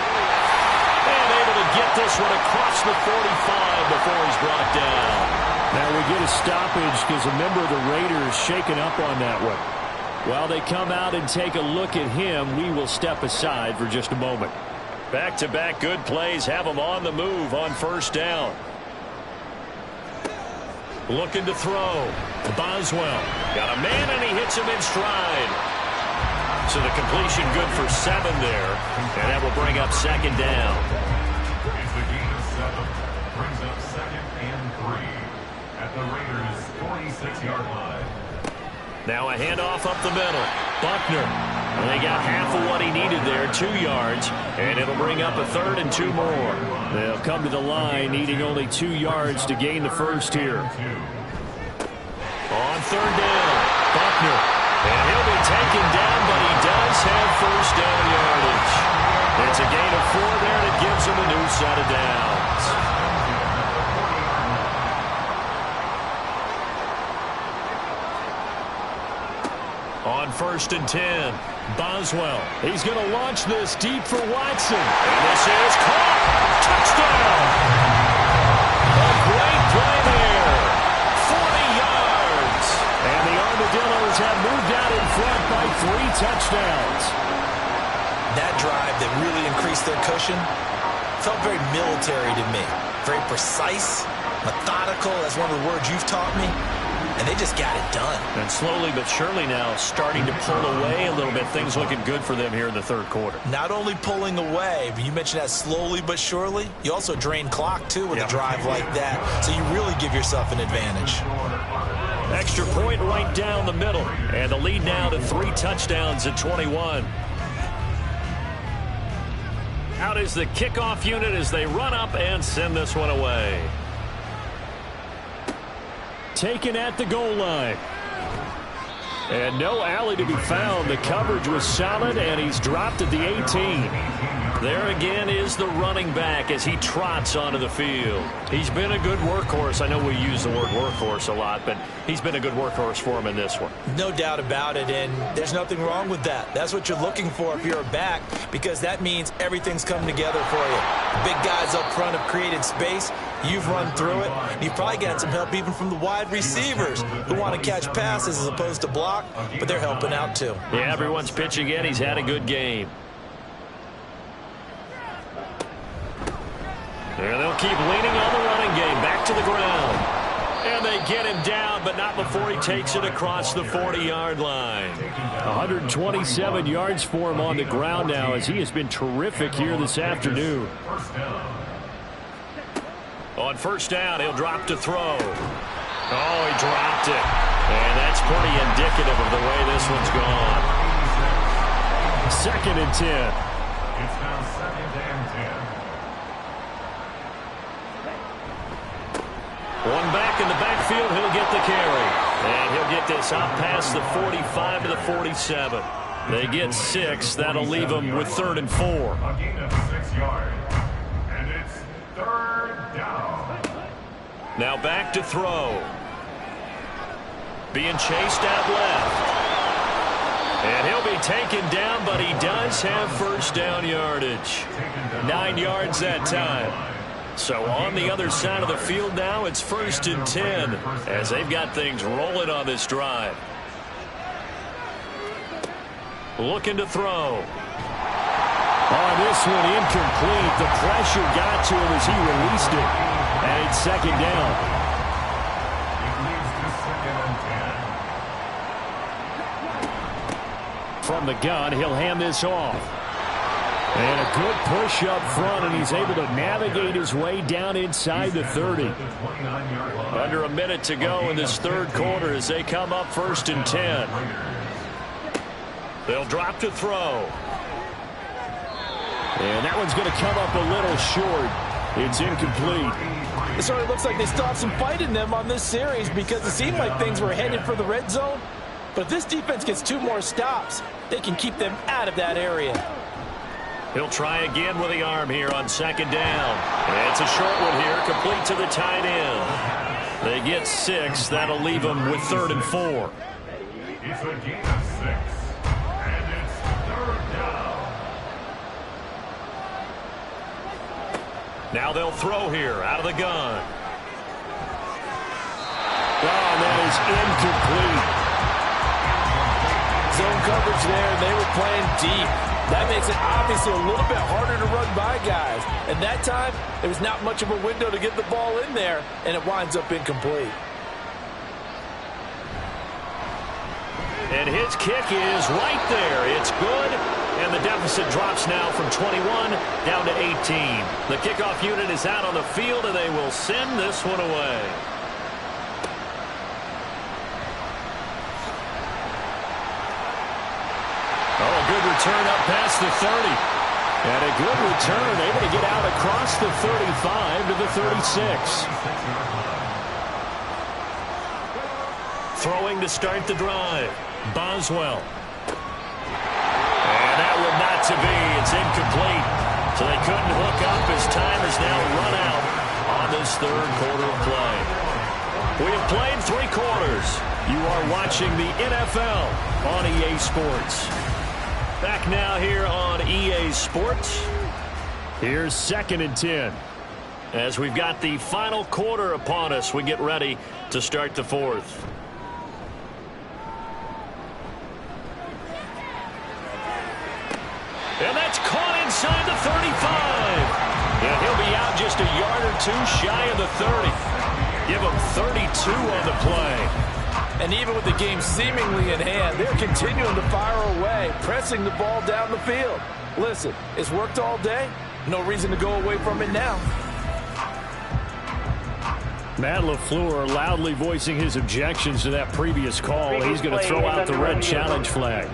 And able to get this one across the 45 before he's brought down. Now we get a stoppage because a member of the Raiders shaken up on that one. While they come out and take a look at him, we will step aside for just a moment. Back-to-back good plays have them on the move on 1st down. Looking to throw. Boswell got a man, and he hits him in stride. So the completion good for 7 there, and that will bring up 2nd down. It's a gain of 7. Brings up 2nd and 3 at the Raiders' 46-yard line. Now a handoff up the middle. Buckner. And they got half of what he needed there, 2 yards, and it'll bring up a 3rd and 2 more. They'll come to the line needing only 2 yards to gain the first here. On 3rd down, Buckner. And he'll be taken down, but he does have first down yardage. It's a gain of 4 there, and it gives him a new set of downs. On 1st and 10, Boswell. He's going to launch this deep for Watson. And this is caught. Touchdown. A great play there. 40 yards. And the Armadillos have moved out in front by 3 touchdowns. That drive that really increased their cushion felt very military to me. Very precise, methodical. That's one of the words you've taught me. And they just got it done. And slowly but surely now starting to pull away a little bit. Things looking good for them here in the 3rd quarter. Not only pulling away, but you mentioned that slowly but surely. You also drain clock, too, with a drive like that. So you really give yourself an advantage. Extra point right down the middle. And the lead now to 3 touchdowns at 21. Out is the kickoff unit as they run up and send this one away. Taken at the goal line. And no alley to be found. The coverage was solid, and he's dropped at the 18. There again is the running back as he trots onto the field. He's been a good workhorse. I know we use the word workhorse a lot, but he's been a good workhorse for him in this one. No doubt about it, and there's nothing wrong with that. That's what you're looking for if you're a back, because that means everything's come together for you. Big guys up front have created space. You've run through it. You've probably gotten some help even from the wide receivers who want to catch passes as opposed to block, but they're helping out too. Yeah, everyone's pitching in. He's had a good game. And they'll keep leaning on the running game. Back to the ground. And they get him down, but not before he takes it across the 40-yard line. 127 yards for him on the ground now as he has been terrific here this afternoon. On 1st down, he'll drop to throw. Oh, he dropped it. And that's pretty indicative of the way this one's gone. 2nd and 10. It's now 2nd and 10. One back in the backfield, he'll get the carry. And he'll get this out past the 45 to the 47. They get 6. That'll leave them with 3rd and 4. A gain of 6 yards. And it's 3rd down. Now back to throw. Being chased out left. And he'll be taken down, but he does have first down yardage. 9 yards that time. So on the other side of the field now, it's 1st and 10 as they've got things rolling on this drive. Looking to throw. On this one, incomplete. The pressure got to him as he released it. And it's 2nd down. It leads to 2nd and 10. From the gun, he'll hand this off. And a good push up front, and he's able to navigate his way down inside the 30. Under a minute to go in this 3rd quarter as they come up 1st and 10. They'll drop to throw. And that one's going to come up a little short. It's incomplete. It sort of looks like they stopped some fight in them on this series because it seemed like things were headed for the red zone. But if this defense gets 2 more stops, they can keep them out of that area. He'll try again with the arm here on 2nd down. And it's a short one here, complete to the tight end. They get 6. That'll leave them with 3rd and 4. It's a gain of 6. And it's 3rd down. Now they'll throw here out of the gun. Oh, that is incomplete. Zone coverage there, they were playing deep. That makes it obviously a little bit harder to run by guys. And that time, there was not much of a window to get the ball in there, and it winds up incomplete. And his kick is right there. It's good, and the deficit drops now from 21 down to 18. The kickoff unit is out on the field, and they will send this one away. return up past the 30. And a good return, able to get out across the 35 to the 36. Throwing to start the drive. Boswell. And that one not to be. It's incomplete. So they couldn't hook up as time has now run out on this third quarter of play. We have played 3 quarters. You are watching the NFL on EA Sports. Back now here on EA Sports. Here's 2nd and 10. As we've got the final quarter upon us, we get ready to start the 4th. And that's caught inside the 35. And he'll be out just a yard or 2 shy of the 30. Give him 32 on the play. And even with the game seemingly in hand, they're continuing to fire away, pressing the ball down the field. Listen, it's worked all day. No reason to go away from it now. Matt LaFleur loudly voicing his objections to that previous call. He's going to throw out the red challenge flag.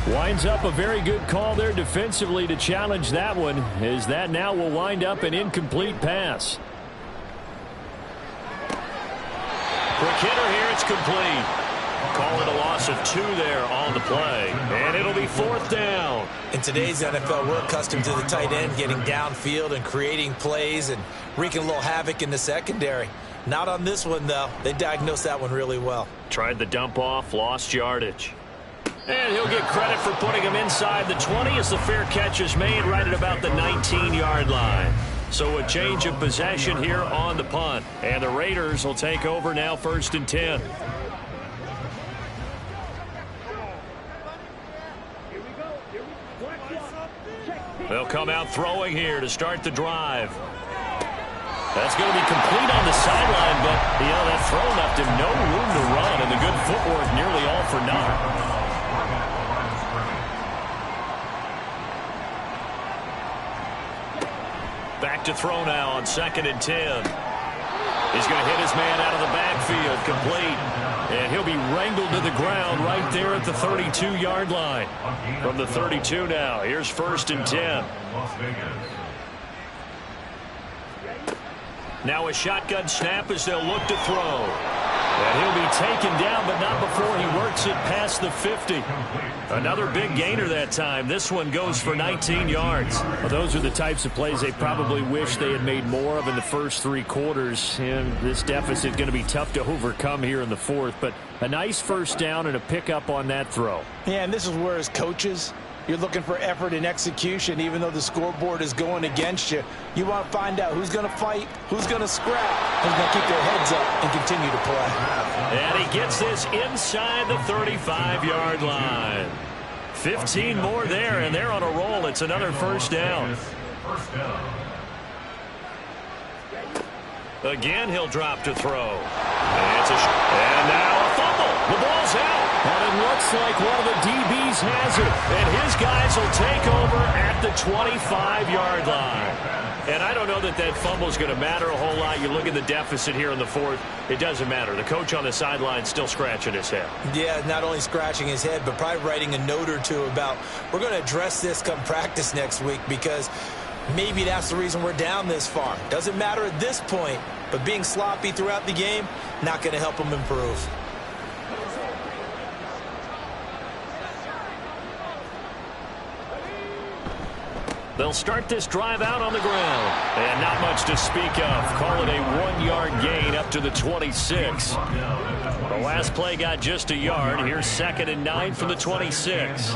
Winds up a very good call there defensively to challenge that one, as that now will wind up an incomplete pass. Quick hitter here, it's complete. Call it a loss of 2 there on the play. And it'll be 4th down. In today's NFL, we're accustomed to the tight end getting downfield and creating plays and wreaking a little havoc in the secondary. Not on this one, though. They diagnosed that one really well. Tried the dump off, lost yardage. And he'll get credit for putting him inside the 20 as the fair catch is made right at about the 19-yard line. So a change of possession here on the punt. And the Raiders will take over now 1st and 10. They'll come out throwing here to start the drive. That's going to be complete on the sideline, but, that throw left him no room to run, and the good footwork nearly all for naught. Back to throw now on 2nd and 10. He's going to hit his man out of the backfield, complete. And he'll be wrangled to the ground right there at the 32-yard line. From the 32 now, here's 1st and 10. Now a shotgun snap as they'll look to throw. And he'll be taken down, but not before he works it past the 50. Another big gainer that time. This one goes for 19 yards. Well, those are the types of plays they probably wish they had made more of in the first 3 quarters. And this deficit going to be tough to overcome here in the 4th. But a nice first down and a pickup on that throw. Yeah, and this is where as coaches, you're looking for effort and execution, even though the scoreboard is going against you. You want to find out who's going to fight, who's going to scrap, who's going to keep their heads up and continue to play. And he gets this inside the 35-yard line. 15 more there, and they're on a roll. It's another first down. Again, he'll drop to throw. And now a fumble. The ball's out. And it looks like one of the DBs has it. And his guys will take over at the 25-yard line. And I don't know that that fumble is going to matter a whole lot. You look at the deficit here in the 4th. It doesn't matter. The coach on the sideline still scratching his head. Yeah, not only scratching his head, but probably writing a note or two about, we're going to address this come practice next week, because maybe that's the reason we're down this far. Doesn't matter at this point, but being sloppy throughout the game, not going to help him improve. They'll start this drive out on the ground. And not much to speak of. Call it a 1-yard gain up to the 26. The last play got just a yard. Here's 2nd and 9 from the 26.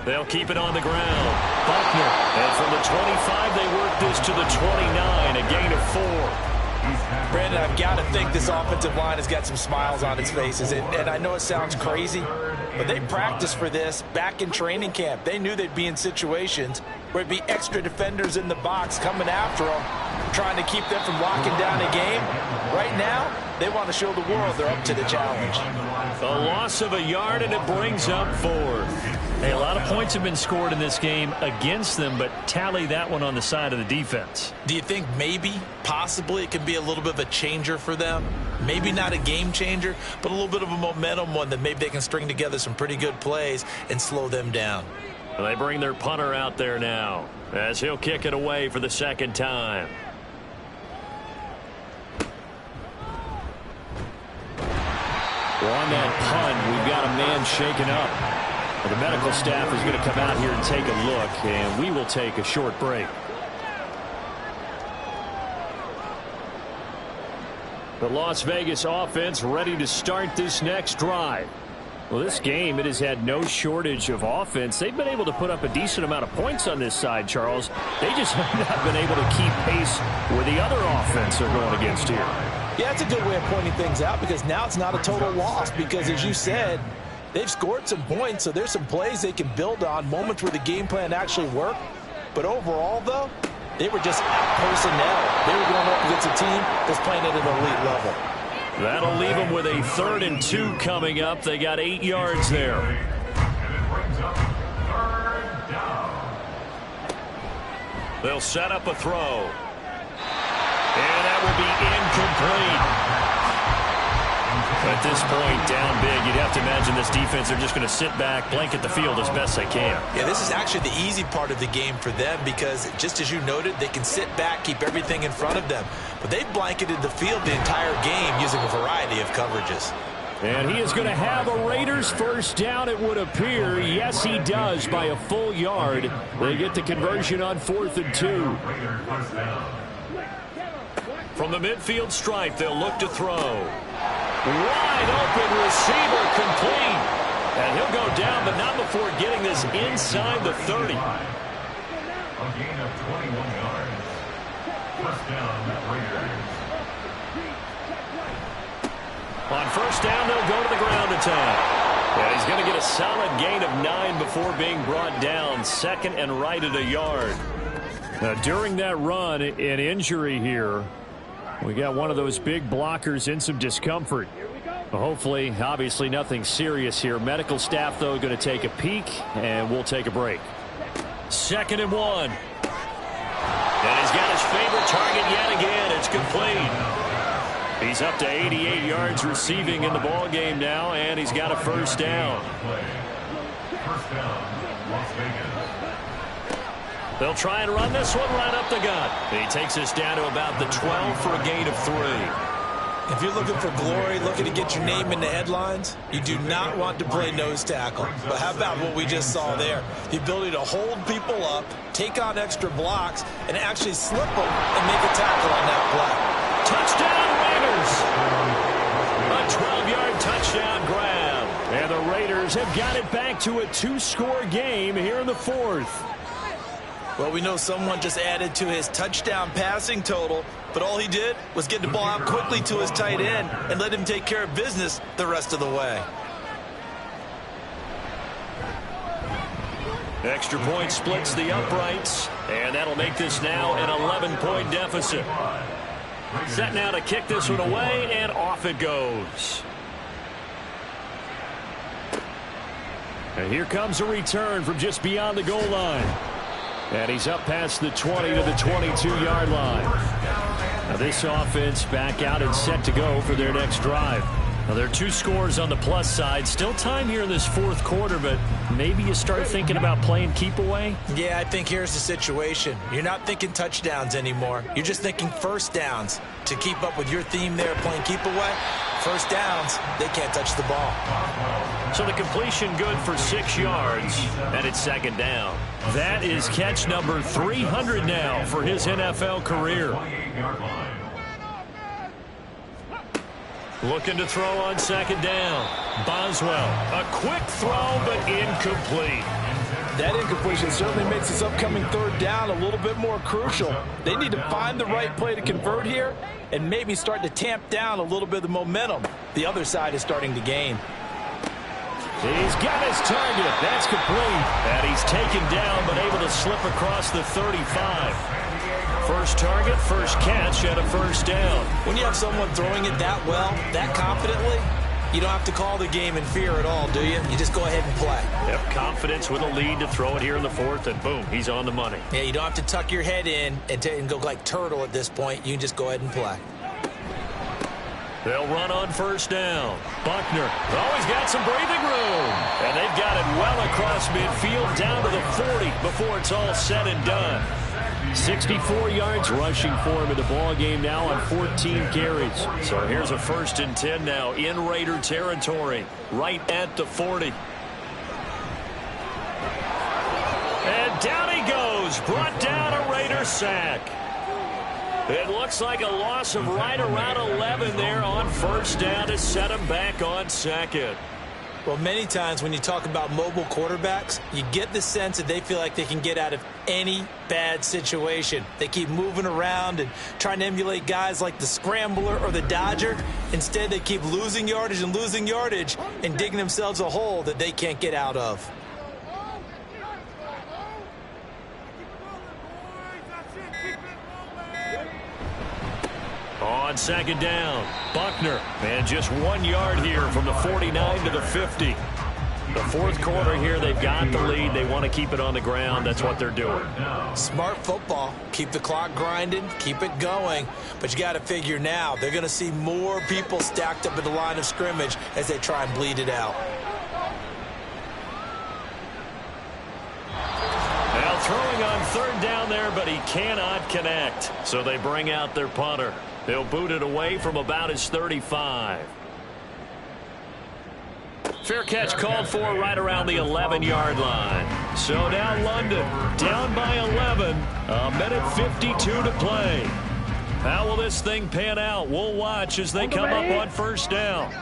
They'll keep it on the ground. Buckner. And from the 25, they work this to the 29. A gain of 4. Brandon, I've got to think this offensive line has got some smiles on its faces. And I know it sounds crazy, but they practiced for this back in training camp. They knew they'd be in situations where it'd be extra defenders in the box coming after them, trying to keep them from locking down a game. Right now, they want to show the world they're up to the challenge. A loss of a yard, and it brings up 4th. Hey, a lot of points have been scored in this game against them, but tally that one on the side of the defense. Do you think maybe, possibly, it can be a little bit of a changer for them? Maybe not a game changer, but a little bit of a momentum one that maybe they can string together some pretty good plays and slow them down. Well, they bring their punter out there now as he'll kick it away for the second time. Well, on that punt, we've got a man shaken up. The medical staff is going to come out here and take a look, and we will take a short break. The Las Vegas offense ready to start this next drive. Well, this game, it has had no shortage of offense. They've been able to put up a decent amount of points on this side, Charles. They just have not been able to keep pace where the other offense are going against here. Yeah, it's a good way of pointing things out because now it's not a total loss because, as you said, they've scored some points, so there's some plays they can build on, moments where the game plan actually worked. But overall, though, they were just out-personnel. They were going up against a team that's playing at an elite level. That'll leave them with a 3rd and 2 coming up. They got 8 yards there. And it brings up 3rd down. They'll set up a throw. And that will be incomplete. At this point, down big, you'd have to imagine this defense, they're just going to sit back, blanket the field as best they can. Yeah, this is actually the easy part of the game for them because, just as you noted, they can sit back, keep everything in front of them. But they've blanketed the field the entire game using a variety of coverages. And he is going to have a Raiders first down, it would appear. Yes, he does, by a full yard. They get the conversion on 4th and 2. From the midfield stripe, they'll look to throw. Wide open receiver complete. And he'll go down, but not before getting this inside the 30. A gain of 21 yards. First down, Raiders. On first down, they'll go to the ground attack. And he's going to get a solid gain of 9 before being brought down. 2nd and right at a yard. Now, during that run, an injury here. We got one of those big blockers in some discomfort. Hopefully, obviously, nothing serious here. Medical staff, though, going to take a peek, and we'll take a break. 2nd and 1. And he's got his favorite target yet again. It's complete. He's up to 88 yards receiving in the ball game now, and he's got a first down. First down, Las Vegas. They'll try and run this one right up the gut. He takes us down to about the 12 for a gain of 3. If you're looking for glory, looking to get your name in the headlines, you do not want to play nose tackle. But how about what we just saw there? The ability to hold people up, take on extra blocks, and actually slip them and make a tackle on that Touchdown, Raiders! A 12-yard touchdown grab. And the Raiders have got it back to a 2-score game here in the 4th. Well, we know someone just added to his touchdown passing total, but all he did was get the ball out quickly to his tight end and let him take care of business the rest of the way. Extra point splits the uprights, and that'll make this now an 11-point deficit. Set now to kick this one away, and off it goes. And here comes a return from just beyond the goal line. And he's up past the 20 to the 22-yard line. Now this offense back out and set to go for their next drive. Now there are 2 scores on the plus side. Still time here in this 4th quarter, but maybe you start thinking about playing keep away? Yeah, I think here's the situation. You're not thinking touchdowns anymore. You're just thinking first downs. To keep up with your theme there, playing keep away, first downs, they can't touch the ball. So the completion good for 6 yards, and it's 2nd down. That is catch number 300 now for his NFL career. Looking to throw on 2nd down. Boswell, a quick throw, but incomplete. That incompletion certainly makes this upcoming 3rd down a little bit more crucial. They need to find the right play to convert here and maybe start to tamp down a little bit of the momentum the other side is starting to gain. He's got his target. That's complete. And he's taken down, but able to slip across the 35. First target, first catch, and a first down. When you have someone throwing it that well, that confidently, You don't have to call the game in fear at all, do you? You just go ahead and play. Yep, confidence with a lead to throw it here in the fourth, and boom, he's on the money. Yeah, you don't have to tuck your head in and go like turtle at this point. You can just go ahead and play. They'll run on first down. Buckner, he's got some breathing room. And they've got it well across midfield down to the 40 before it's all said and done. 64 yards rushing for him in the ball game now on 14 carries. So here's a 1st and 10 now in Raider territory, right at the 40. And down he goes, brought down a Raider sack. It looks like a loss of right around 11 there on first down to set him back on second. Well, many times when you talk about mobile quarterbacks, you get the sense that they feel like they can get out of any bad situation. They keep moving around and trying to emulate guys like the Scrambler or the Dodger. Instead, they keep losing yardage and digging themselves a hole that they can't get out of. On second down, Buckner, and just 1 yard here from the 49 to the 50. The fourth quarter here, they've got the lead. They want to keep it on the ground. That's what they're doing. Smart football. Keep the clock grinding, keep it going. But you got to figure now, they're going to see more people stacked up at the line of scrimmage as they try and bleed it out. Now throwing on third down there, but he cannot connect. So they bring out their punter. They'll boot it away from about his 35. Fair catch called for right around the 11-yard line. So now London down by 11. A minute 52 to play. How will this thing pan out? We'll watch as they come up on first down.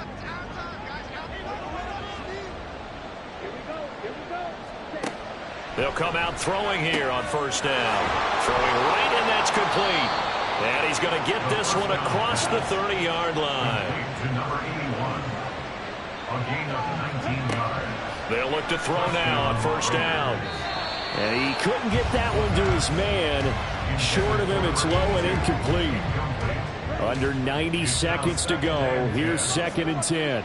They'll come out throwing here on first down. Throwing right, and that's complete. And he's going to get this one across the 30-yard line. To number 81. A gain of 19 yards. They'll look to throw now on first down. And he couldn't get that one to his man. Short of him, it's low and incomplete. Under 90 seconds to go. Here's 2nd and 10.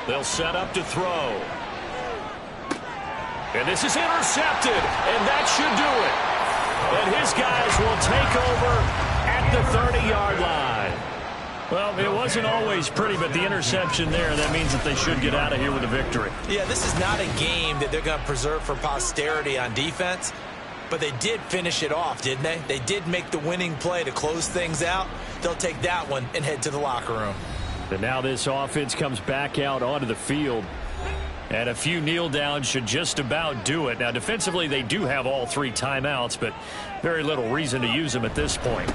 They'll set up to throw. And this is intercepted, and that should do it. And his guys will take over at the 30-yard line. Well, it wasn't always pretty, but the interception there, that means that they should get out of here with a victory. Yeah, this is not a game that they're going to preserve for posterity on defense, but they did finish it off, didn't they? They did make the winning play to close things out. They'll take that one and head to the locker room. And now this offense comes back out onto the field. And a few kneel downs should just about do it. Now, defensively, they do have all 3 timeouts, but very little reason to use them at this point.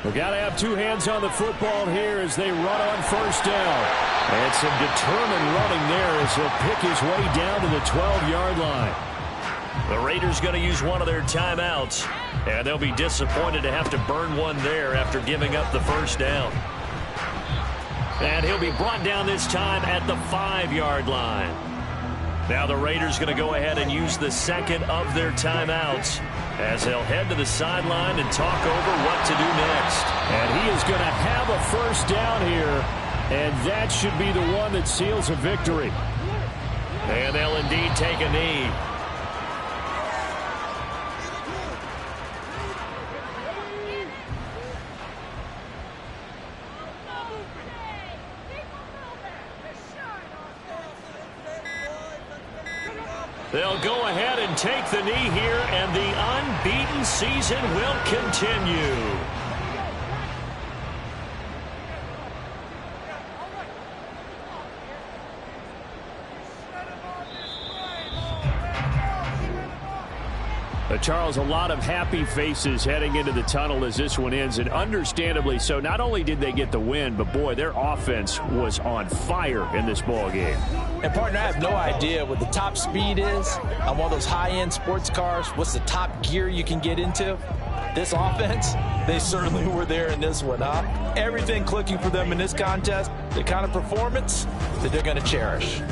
We've got to have 2 hands on the football here as they run on first down. And some determined running there as he'll pick his way down to the 12-yard line. The Raiders going to use one of their timeouts, and they'll be disappointed to have to burn one there after giving up the first down. And he'll be brought down this time at the 5-yard line. Now the Raiders going to go ahead and use the second of their timeouts as they'll head to the sideline and talk over what to do next. And he is going to have a first down here, and that should be the one that seals a victory. And they'll indeed take a knee. They'll go ahead and take the knee here, and the unbeaten season will continue. Charles, a lot of happy faces heading into the tunnel as this one ends, and understandably so. Not only did they get the win, but boy, their offense was on fire in this ball game. And partner, I have no idea what the top speed is on one of those high-end sports cars. What's the top gear you can get into? This offense, they certainly were there in this one, huh? Everything clicking for them in this contest, the kind of performance that they're going to cherish.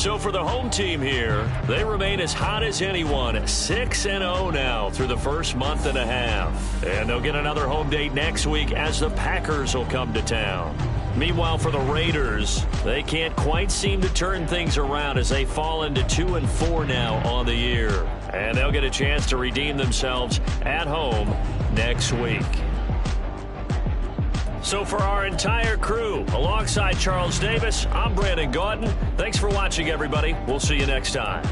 So for the home team here, they remain as hot as anyone, 6-0 now through the first month and a half. And they'll get another home date next week as the Packers will come to town. Meanwhile, for the Raiders, they can't quite seem to turn things around as they fall into 2-4 now on the year. And they'll get a chance to redeem themselves at home next week. So for our entire crew, alongside Charles Davis, I'm Brandon Gaudin. Thanks for watching, everybody. We'll see you next time.